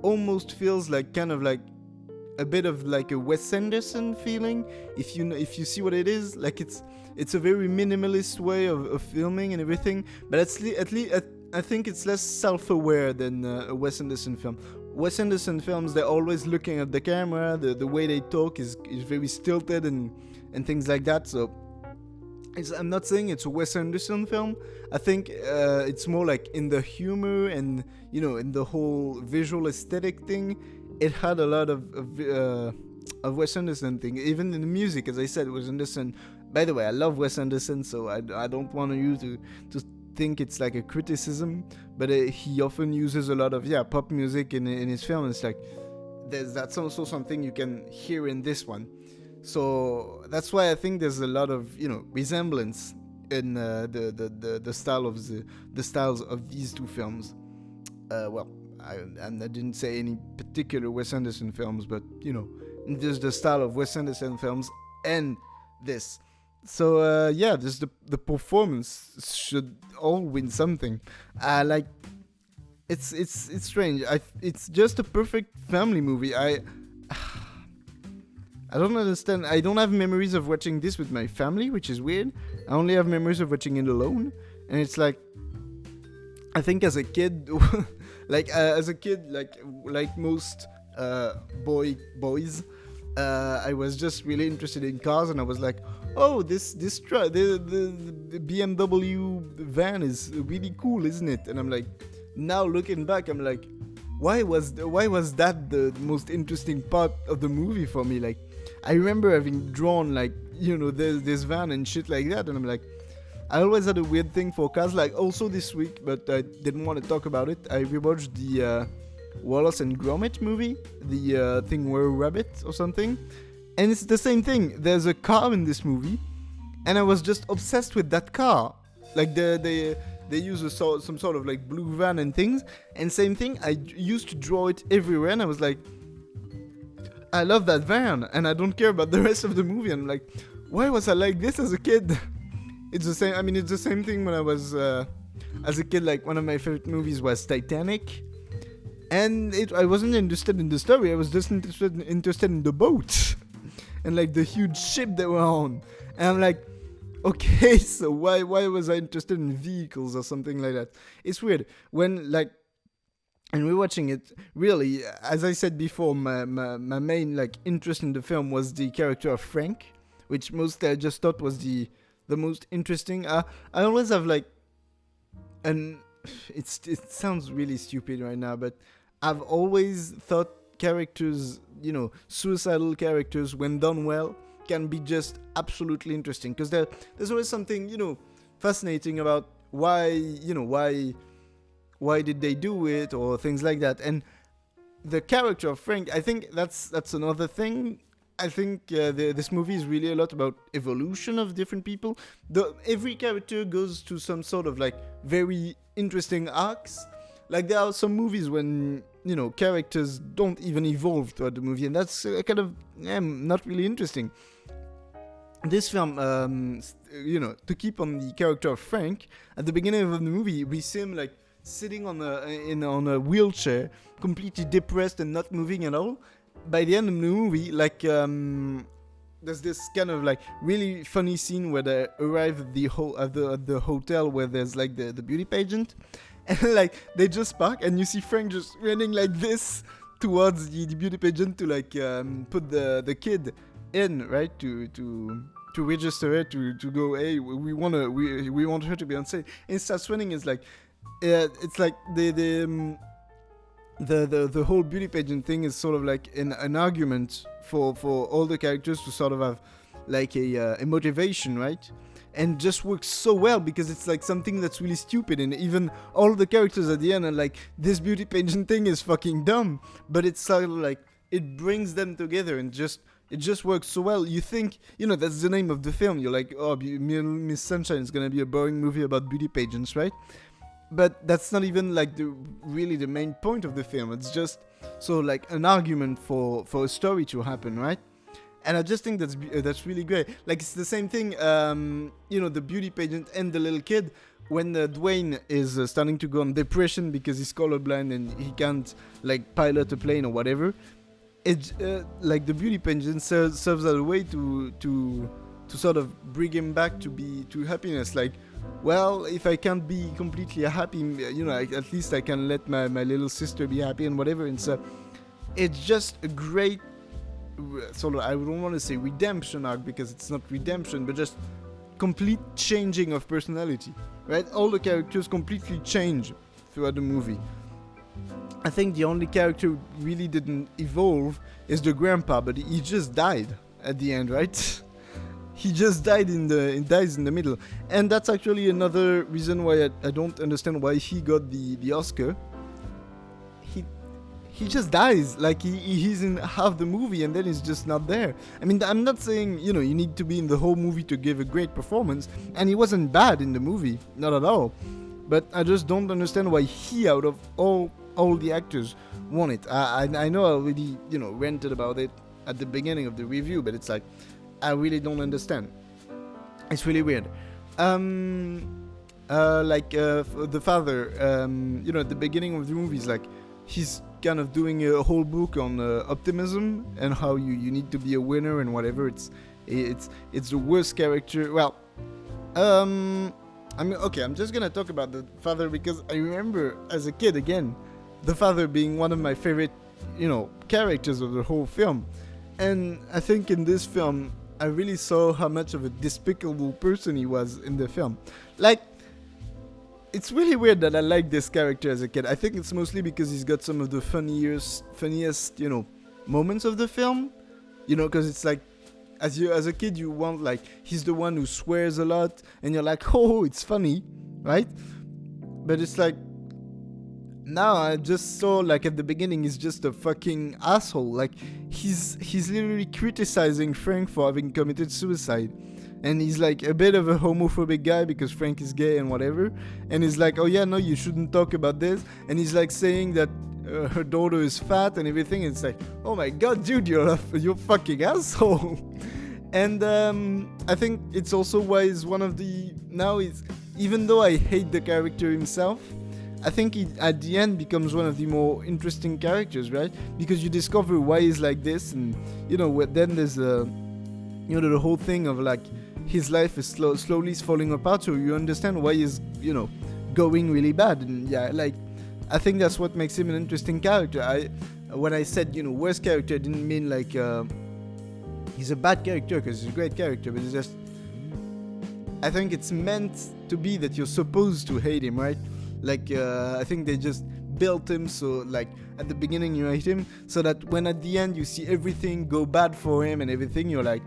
almost feels like kind of like a bit of like a Wes Anderson feeling. If you see what it is, like it's a very minimalist way of filming and everything. But at least I think it's less self-aware than a Wes Anderson film. Wes Anderson films, they're always looking at the camera. The way they talk is very stilted and things like that. So I'm not saying it's a Wes Anderson film. I think it's more like in the humor and, you know, in the whole visual aesthetic thing. It had a lot of Wes Anderson thing. Even in the music, as I said, Wes Anderson. By the way, I love Wes Anderson, so I don't want you to think it's like a criticism, but he often uses a lot of pop music in his film. It's like that's also something you can hear in this one. So that's why I think there's a lot of, you know, resemblance in the style of the styles of these two films. I didn't say any particular Wes Anderson films, but, you know, there's the style of Wes Anderson films and this. So just the performance should all win something. Like it's strange. It's just a perfect family movie. I don't understand. I don't have memories of watching this with my family, which is weird. I only have memories of watching it alone, and it's like, I think as a kid, like most boys, I was just really interested in cars, and I was like, oh, the BMW van is really cool, isn't it? And I'm like, now looking back, I'm like, why was that the most interesting part of the movie for me? Like, I remember having drawn, like, you know, this van and shit like that, and I'm like, I always had a weird thing for cars. Like, also this week, but I didn't want to talk about it, I rewatched the Wallace and Gromit movie, the thing where a rabbit or something, and it's the same thing. There's a car in this movie, and I was just obsessed with that car. Like they use some sort of like blue van and things, and same thing, I used to draw it everywhere, and I was like, I love that van, and I don't care about the rest of the movie. And I'm like, why was I like this as a kid? It's the same. I mean, it's the same thing when I was as a kid. Like, one of my favorite movies was Titanic, and I wasn't interested in the story. I was just interested in the boat and like the huge ship they were on. And I'm like, okay, so why was I interested in vehicles or something like that? It's weird when, like, and we're watching it. Really, as I said before, my main like interest in the film was the character of Frank, which mostly I just thought was the most interesting. I always have like, and it sounds really stupid right now, but I've always thought characters, you know, suicidal characters, when done well, can be just absolutely interesting, because there's always something, you know, fascinating about why did they do it, or things like that. And the character of Frank, I think that's another thing. I think this movie is really a lot about evolution of different people. Every character goes to some sort of like very interesting arcs. Like, there are some movies when, you know, characters don't even evolve throughout the movie, and that's kind of not really interesting. This film, you know, to keep on the character of Frank, at the beginning of the movie, we see him like sitting on a wheelchair, completely depressed and not moving at all. By the end of the movie, like, there's this kind of like really funny scene where they arrive at the hotel where there's like the beauty pageant, and like they just park, and you see Frank just running like this towards the beauty pageant to like put the kid in, right, to register her to go. Hey, we want her to be on stage. And it starts running. It's like it's like the whole beauty pageant thing is sort of like an argument for all the characters to sort of have like a motivation, right? And just works so well, because it's like something that's really stupid, and even all the characters at the end are like, this beauty pageant thing is fucking dumb, but it's sort of like, it brings them together, and it just works so well. You think, you know, that's the name of the film, you're like, oh, Miss Sunshine is gonna be a boring movie about beauty pageants, right? But that's not even like really the main point of the film. It's just so like an argument for a story to happen, right? And I just think that's really great. Like it's the same thing, the beauty pageant and the little kid. When Dwayne is starting to go on depression because he's colorblind and he can't like pilot a plane or whatever, it like the beauty pageant serves as a way to sort of bring him back to happiness. Like, well, if I can't be completely happy, at least I can let my little sister be happy and whatever. And so it's just a great sort of, I don't want to say redemption arc because it's not redemption, but just complete changing of personality, right? All the characters completely change throughout the movie. I think the only character who really didn't evolve is the grandpa, but he just died at the end, right? He just dies in the middle, and that's actually another reason why I don't understand why he got the Oscar. He just dies, like he's in half the movie and then he's just not there. I mean, I'm not saying, you need to be in the whole movie to give a great performance, and he wasn't bad in the movie, not at all. But I just don't understand why he, out of all the actors, won it. I know I already, ranted about it at the beginning of the review, but it's like, I really don't understand. It's really weird. The father, at the beginning of the movie, is like, he's kind of doing a whole book on optimism and how you need to be a winner and whatever. It's the worst character. Well, I'm just gonna talk about the father because I remember as a kid, again, the father being one of my favorite, characters of the whole film. And I think in this film, I really saw how much of a despicable person he was in the film. Like, it's really weird that I like this character as a kid. I think it's mostly because he's got some of the funniest, moments of the film. Because it's like, as a kid, you want, like, he's the one who swears a lot, and you're like, oh, it's funny, right? But it's like, now I just saw, like, at the beginning, he's just a fucking asshole. Like, he's literally criticizing Frank for having committed suicide. And he's like a bit of a homophobic guy because Frank is gay and whatever. And he's like, oh yeah, no, you shouldn't talk about this. And he's like saying that her daughter is fat and everything. It's like, oh my god, dude, you're a fucking asshole. And I think it's also why he's one of the... Now, even though I hate the character himself, I think he, at the end, becomes one of the more interesting characters, right? Because you discover why he's like this. And, then there's the whole thing of like, his life is slowly falling apart, so you understand why he's, going really bad. And yeah, like, I think that's what makes him an interesting character. When I said, worst character, I didn't mean like, he's a bad character, because he's a great character, but it's just, I think it's meant to be that you're supposed to hate him, right? Like, I think they just built him so, like, at the beginning you hate him, so that when at the end you see everything go bad for him and everything, you're like,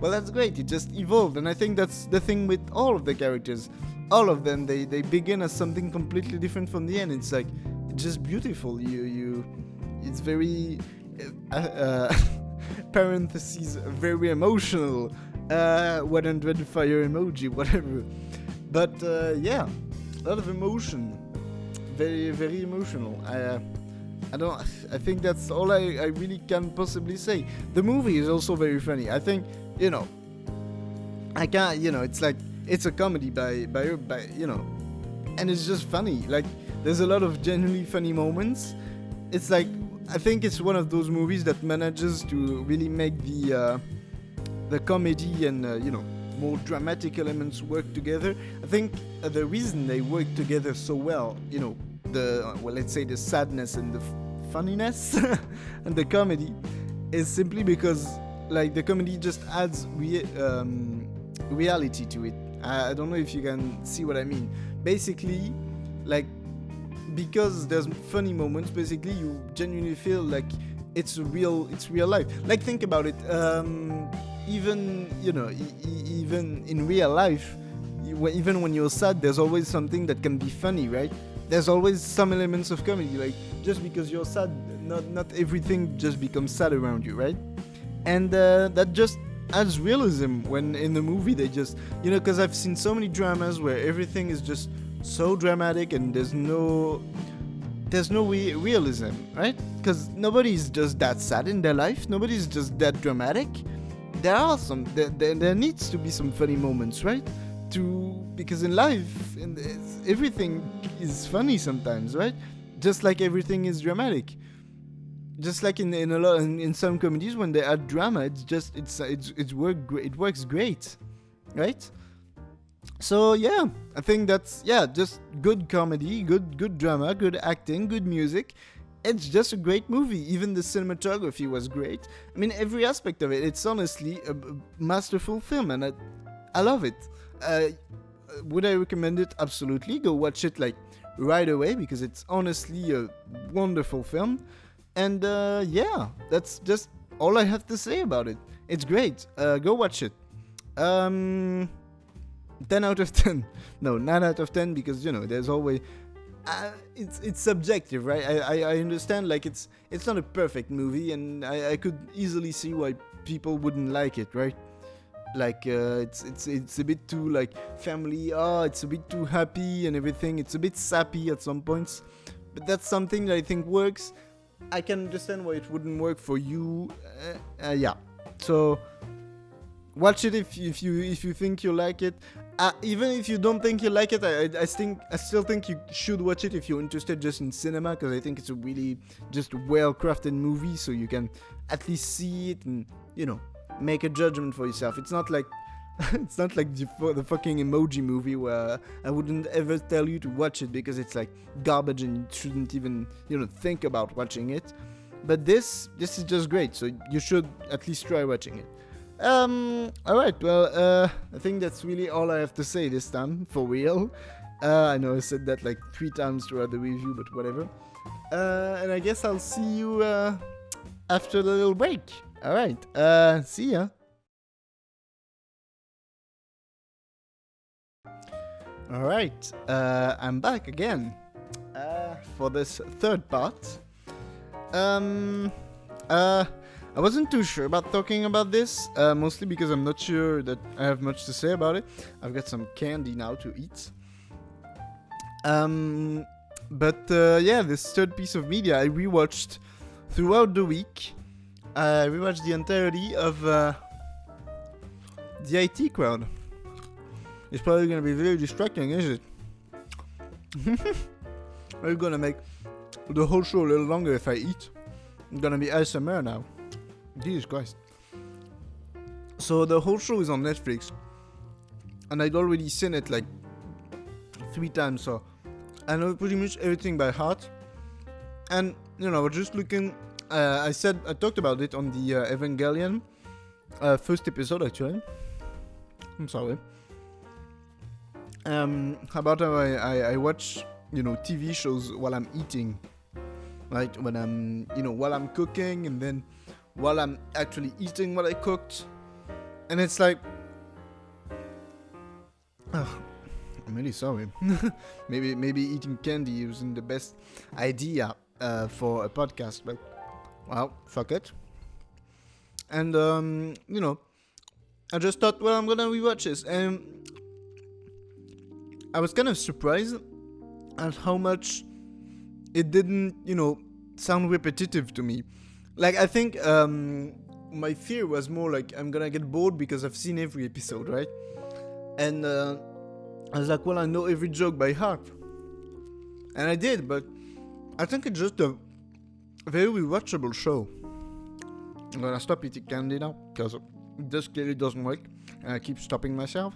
well, that's great, it just evolved. And I think that's the thing with all of the characters. All of them, they begin as something completely different from the end. It's like, it's just beautiful. It's very, parentheses, very emotional, 100 fire emoji, whatever. But, yeah, a lot of emotion. Very, very emotional. I think that's all I really can possibly say. The movie is also very funny. I think, I can't, it's like, it's a comedy by and it's just funny. Like, there's a lot of genuinely funny moments. It's like, I think it's one of those movies that manages to really make the comedy and, more dramatic elements work together. I think the reason they work together so well, let's say the sadness and the funniness and the comedy is simply because, like, the comedy just adds reality to it. I don't know if you can see what I mean. Basically, like, because there's funny moments, basically you genuinely feel like it's real life. Like, think about it. Even in real life, even when you're sad, there's always something that can be funny, right? There's always some elements of comedy. Like, just because you're sad, not everything just becomes sad around you, right? And that just adds realism when in the movie they just, because I've seen so many dramas where everything is just so dramatic and there's no realism, right? Because nobody's just that sad in their life, nobody's just that dramatic. there needs to be some funny moments, right? Because in life, everything is funny sometimes, right? Just like everything is dramatic. Just like in some comedies, when they add drama, it works great, right? So yeah, I think that's just good comedy, good drama, good acting, good music. It's just a great movie. Even the cinematography was great. I mean, every aspect of it. It's honestly a masterful film, and I love it. Would I recommend it? Absolutely. Go watch it like right away, because it's honestly a wonderful film. And that's just all I have to say about it. It's great. Go watch it. 10 out of 10. No, 9 out of 10, because there's always it's subjective, right? I understand, like, it's not a perfect movie, and I could easily see why people wouldn't like it, right? Like it's a bit too like family. It's a bit too happy and everything. It's a bit sappy at some points, but that's something that I think works. I can understand why it wouldn't work for you. So watch it if you think you like it. Even if you don't think you like it, I still think you should watch it if you're interested just in cinema, because I think it's a really just well-crafted movie, so you can at least see it and make a judgment for yourself. It's not like the fucking Emoji Movie, where I wouldn't ever tell you to watch it because it's like garbage and you shouldn't even think about watching it. But this is just great, so you should at least try watching it. Alright, well, I think that's really all I have to say this time, for real. I know I said that like 3 times throughout the review, but whatever. And I guess I'll see you after the little break. Alright, see ya. Alright, I'm back again for this third part. I wasn't too sure about talking about this, mostly because I'm not sure that I have much to say about it. I've got some candy now to eat. This third piece of media I rewatched throughout the week. I rewatched the entirety of the IT Crowd. It's probably going to be very distracting, is it? We're going to make the whole show a little longer if I eat. I'm going to be ASMR now. Jesus Christ. So the whole show is on Netflix, and I'd already seen it like 3 times, so I know pretty much everything by heart. And I was just looking. I talked about it on the Evangelion first episode, actually. I'm sorry. About how I watch TV shows while I'm eating, right? When I'm while I'm cooking, and then while I'm actually eating what I cooked. And it's like, I'm really sorry. maybe eating candy isn't the best idea for a podcast, but well, fuck it. And I just thought, well, I'm gonna rewatch this, and I was kind of surprised at how much it didn't sound repetitive to me. Like, I think my fear was more like I'm gonna get bored because I've seen every episode, right? And I was like, well, I know every joke by heart. And I did, but I think it's just a very rewatchable show. I'm gonna stop eating candy now, because this clearly doesn't work. And I keep stopping myself.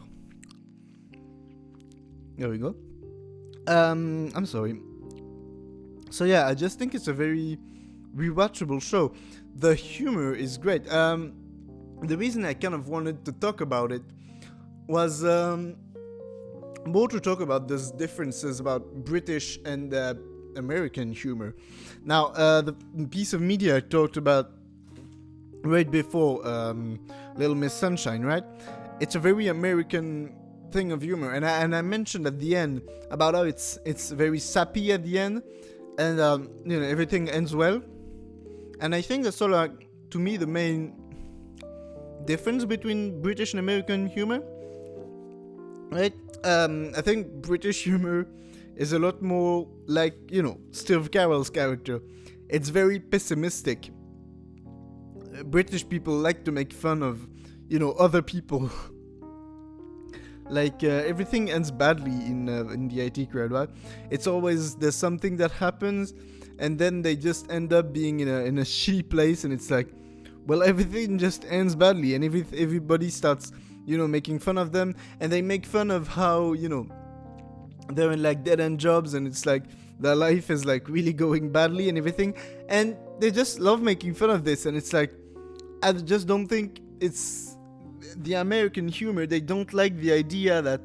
There we go. I'm sorry. So yeah, I just think it's a very rewatchable show. The humor is great. The reason I kind of wanted to talk about it was more to talk about those differences about British and American humor. Now, the piece of media I talked about right before, Little Miss Sunshine, right? It's a very American thing of humor, and I mentioned at the end about how it's very sappy at the end, and everything ends well. And I think that's sort of, to me, the main difference between British and American humor, right? I think British humor is a lot more like, Steve Carell's character. It's very pessimistic. British people like to make fun of, other people. Like everything ends badly in the IT crowd, right? It's always there's something that happens, and then they just end up being in a shitty place, and it's like, well, everything just ends badly, and everybody starts making fun of them, and they make fun of how they're in like dead end jobs, and it's like their life is like really going badly and everything, and they just love making fun of this, and it's like I just don't think it's the American humor. They don't like the idea that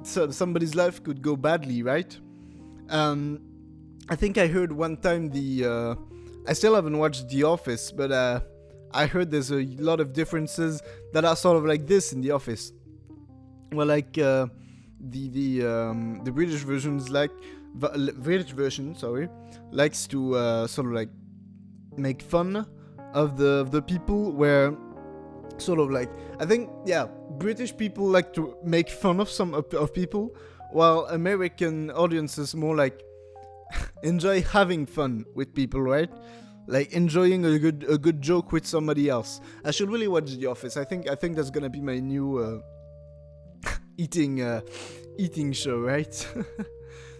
somebody's life could go badly, right? I think I heard one time I still haven't watched The Office, but I heard there's a lot of differences that are sort of like this in The Office. Well, like the British versions British version, likes to sort of like make fun of the people, where sort of like, I think, British people like to make fun of some of people, while American audiences more like enjoy having fun with people, right? Like enjoying a good joke with somebody else. I should really watch The Office. I think that's gonna be my new eating show, right?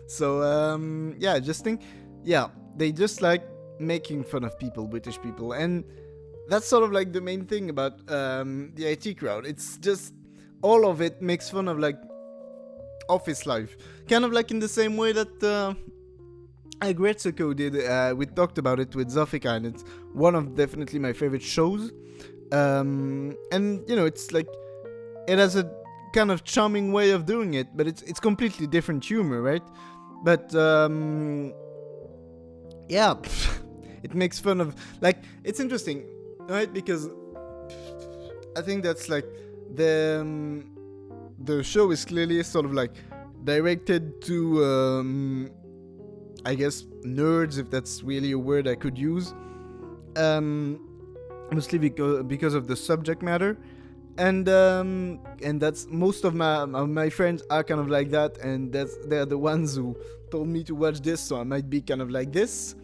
So I just think, they just like making fun of people, British people, and that's sort of like the main thing about the IT crowd. It's just all of it makes fun of like office life, kind of like in the same way that Agretsuko did. We talked about it with Zofika, and it's one of definitely my favorite shows. And it's like it has a kind of charming way of doing it, but it's completely different humor, right? But it makes fun of, like, it's interesting, right? Because I think that's like the show is clearly sort of like directed to I guess nerds, if that's really a word I could use, mostly because of the subject matter, and that's most of my friends are kind of like that, and they're the ones who told me to watch this, so I might be kind of like this.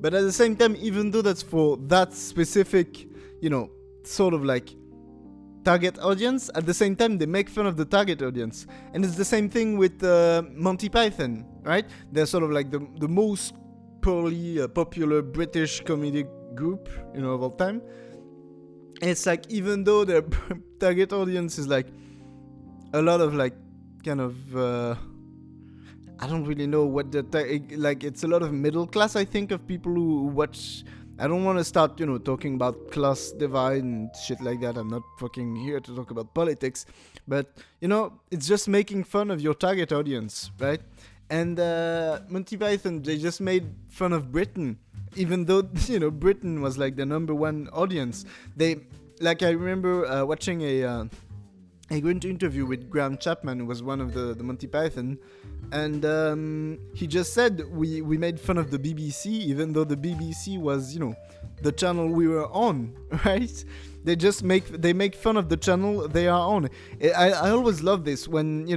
But at the same time, even though that's for that specific, sort of like target audience, at the same time they make fun of the target audience. And it's the same thing with Monty Python, right? They're sort of like the most probably popular British comedy group, of all time. And it's like, even though their target audience is like a lot of like kind of I don't really know what like it's a lot of middle class, I think, of people who watch. I don't want to start, talking about class divide and shit like that. I'm not fucking here to talk about politics. But, it's just making fun of your target audience, right? And Monty Python, they just made fun of Britain. Even though, Britain was like the number one audience. I remember watching a great interview with Graham Chapman, who was one of the Monty Python. And he just said we made fun of the BBC, even though the BBC was, the channel we were on, right? They make fun of the channel they are on. I always love this when,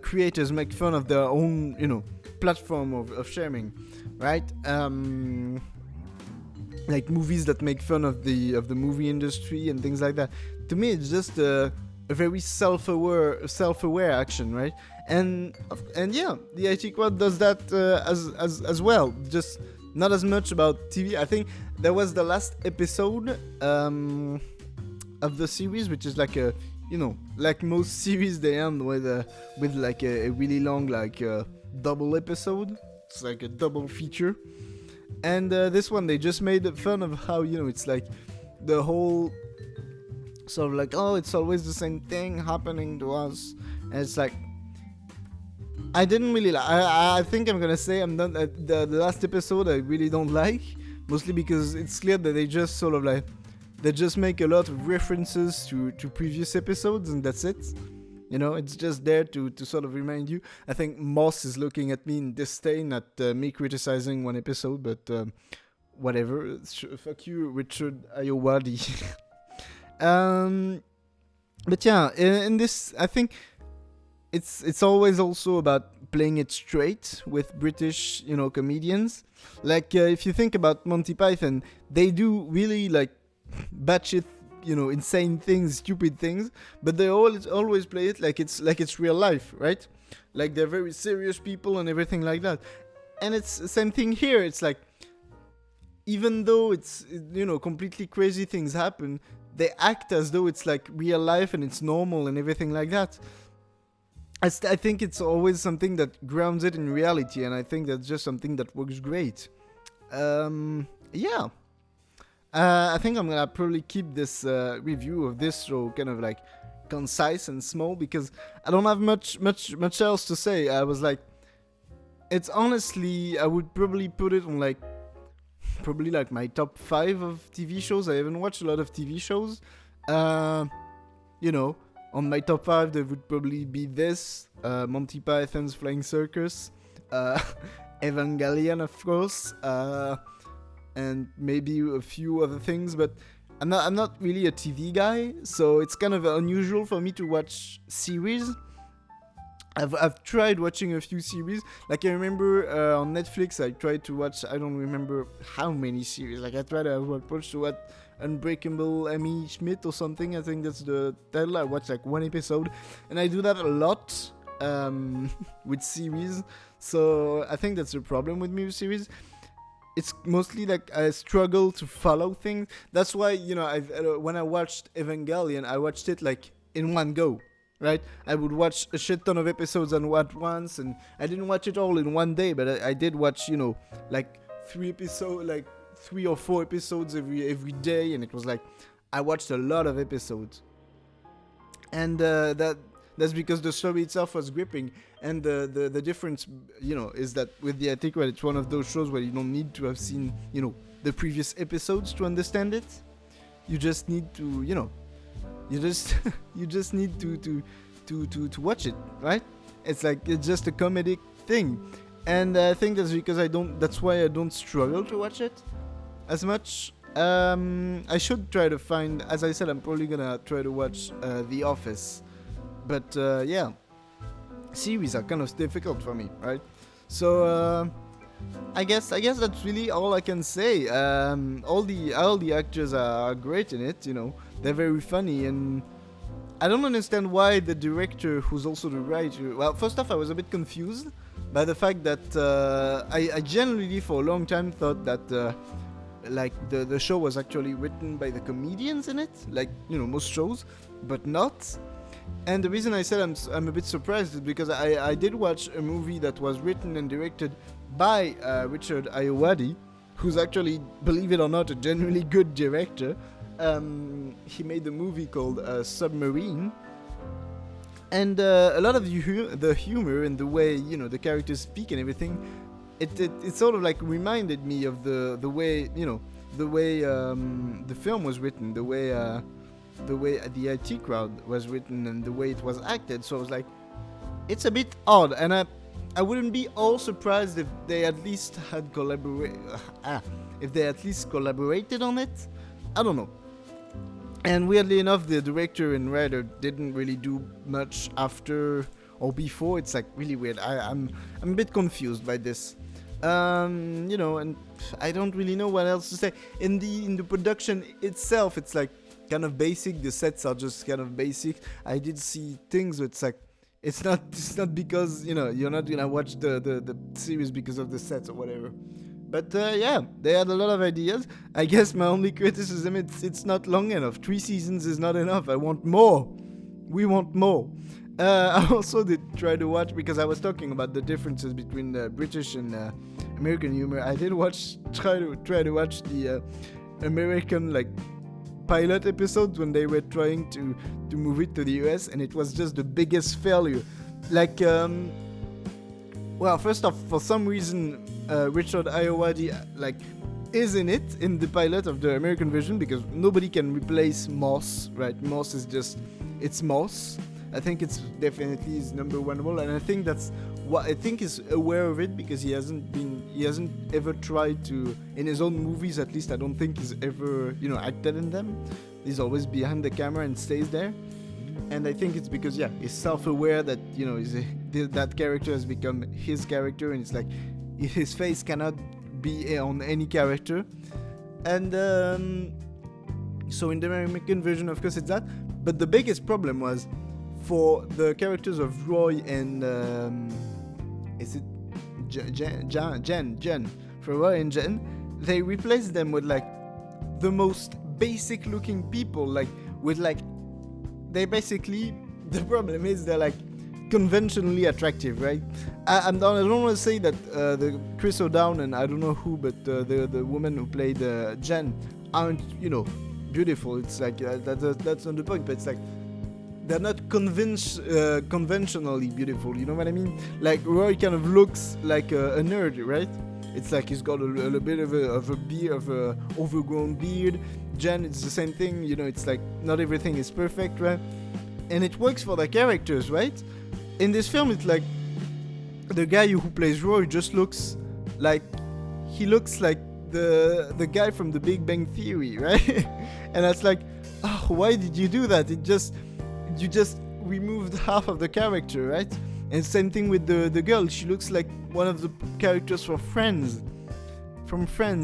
creators make fun of their own, platform of sharing, right? Like movies that make fun of the movie industry and things like that. To me, it's just a very self-aware action, right? And the IT Quad does that as well. Just not as much about TV. I think there was the last episode of the series, which is like a, like most series, they end with like a really long double episode. It's like a double feature. And this one, they just made fun of how, it's like the whole sort of like, oh, it's always the same thing happening to us. And it's like, I didn't really like, I think I'm gonna say I'm not, the last episode I really don't like, mostly because it's clear that they just sort of like, they just make a lot of references to previous episodes, and that's it. It's just there to sort of remind you. I think Moss is looking at me in disdain at me criticizing one episode, but whatever. Fuck you, Richard Ayowadi. But yeah, in this, I think it's always also about playing it straight with British, comedians. Like if you think about Monty Python, they do really like batshit insane things, stupid things, but they always play it like it's real life, right? Like they're very serious people and everything like that. And it's the same thing here. It's like, even though it's, completely crazy things happen, they act as though it's like real life and it's normal and everything like that. I think it's always something that grounds it in reality, and I think that's just something that works great. Yeah. I think I'm gonna probably keep this review of this show kind of like concise and small, because I don't have much else to say. I was like, it's honestly, I would probably put it on like my top 5 of TV shows. I haven't watched a lot of TV shows. On my top 5 there would probably be this, Monty Python's Flying Circus, Evangelion, of course, and maybe a few other things, but I'm not really a TV guy, so it's kind of unusual for me to watch series. I've tried watching a few series. Like, I remember on Netflix I tried to watch, I don't remember how many series. Like, I tried to watch Unbreakable Emmy Schmidt or something. I think that's the title. I watched like 1 episode, and I do that a lot with series. So I think that's the problem with me with series. It's mostly like I struggle to follow things. That's why, when I watched Evangelion, I watched it like in one go. Right, I would watch a shit ton of episodes at once, and I didn't watch it all in one day, but I did watch, like 3 or 4 episodes every day, and it was like I watched a lot of episodes, and that's because the story itself was gripping, and the difference, is that with The Attic, it's one of those shows where you don't need to have seen, the previous episodes to understand it. You just need to, You just need to watch it, right? It's like, it's just a comedic thing, and I think that's because that's why I don't struggle to watch it as much. I should try to find, as I said, I'm probably gonna try to watch The Office, but yeah, series are kind of difficult for me, right? So I guess that's really all I can say. All the actors are great in it, They're very funny, and I don't understand why the director, who's also the writer... Well, first off, I was a bit confused by the fact that I generally, for a long time, thought that the show was actually written by the comedians in it, like, most shows, but not. And the reason I said I'm a bit surprised is because I did watch a movie that was written and directed by Richard Ayoade, who's actually, believe it or not, a genuinely good director. He made a movie called Submarine, and a lot of the humor and the way the characters speak and everything, it sort of like reminded me of the way the film was written, the way the IT Crowd was written, and the way it was acted. So I was like, it's a bit odd, and I wouldn't be all surprised if they at least had collaborated on it. I don't know. And weirdly enough, the director and writer didn't really do much after or before. It's like really weird. I'm a bit confused by this. And I don't really know what else to say. In the production itself, it's like kind of basic. The sets are just kind of basic. I did see things where it's like, it's not because you're not gonna watch the series because of the sets or whatever. But yeah, they had a lot of ideas. I guess my only criticism, it's not long enough. 3 seasons is not enough. I want more. We want more. I also did try to watch, because I was talking about the differences between British and American humor. I did try to watch the American pilot episodes when they were trying to move it to the US, and it was just the biggest failure. Well, first off, for some reason, Richard Ayoade is in it, in the pilot of the American version, because nobody can replace Moss, right? Moss is just, it's Moss. I think it's definitely his number 1 role, and I think that's what I think is aware of it, because he hasn't ever tried to, in his own movies at least, I don't think he's ever, acted in them. He's always behind the camera and stays there. And I think it's because, he's self-aware that, that character has become his character, and it's like, his face cannot be on any character. And, So in the American version, of course, it's that. But the biggest problem was for the characters of Roy and is it Jen? For Roy and Jen, they replaced them with like the most basic looking people, like with like they basically, the problem is they're like conventionally attractive, right? I don't want to say that the Chris O'Dowd and I don't know who, but the woman who played Jen aren't, you know, beautiful. It's like that's not the point, but it's like they're not conventionally beautiful, you know what I mean? Like Roy kind of looks like a nerd, right? It's like he's got a bit of a beard, of a overgrown beard. Jen, it's the same thing, you know, it's like not everything is perfect, right? And it works for the characters, right? In this film, it's like the guy who plays Roy just looks like the guy from The Big Bang Theory, right? And that's like, oh, why did you do that? You just removed half of the character, right? And same thing with the girl. She looks like one of the characters from Friends,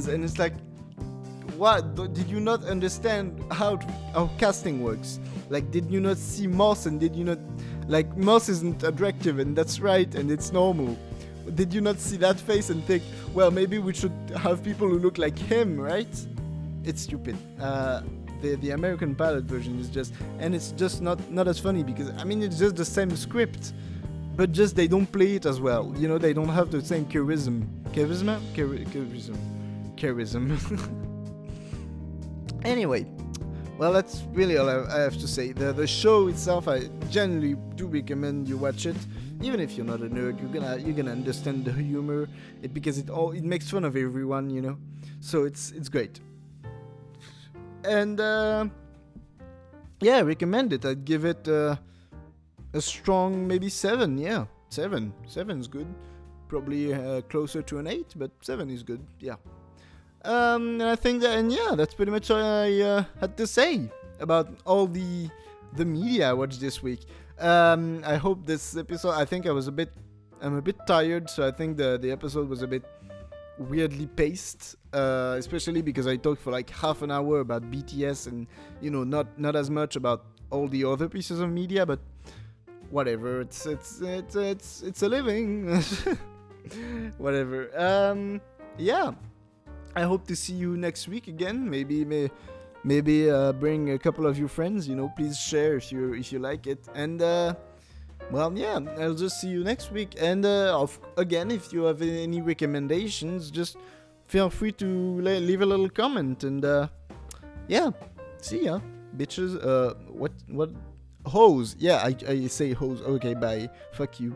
and it's like, what? Did you not understand how casting works? Like, did you not see Moss, and did you not, like, Moss isn't attractive, and that's right, and it's normal. Did you not see that face and think, well, maybe we should have people who look like him, right? It's stupid. The American pilot version is just, and it's just not as funny, because I mean it's just the same script, but just they don't play it as well. You know, they don't have the same charisma. Anyway, well, that's really all I have to say. The show itself, I generally do recommend you watch it. Even if you're not a nerd, you're gonna understand the humor, because it makes fun of everyone, you know. So it's great. And yeah, recommend it. I'd give it a strong maybe 7. Yeah, 7. 7's good. Probably closer to an 8, but 7 is good. Yeah. And I think that, and yeah, that's pretty much all I had to say about all the media I watched this week. I hope this episode, I think I'm a bit tired, so I think the episode was a bit weirdly paced, especially because I talked for like half an hour about BTS and, you know, not as much about all the other pieces of media, but whatever, it's a living. Whatever. Yeah, I hope to see you next week again. Maybe bring a couple of your friends, you know. Please share if you like it. And well, yeah, I'll just see you next week. And again, if you have any recommendations, just feel free to leave a little comment. And yeah, see ya, bitches. What hoes? Yeah, I say hoes. Okay, bye. Fuck you.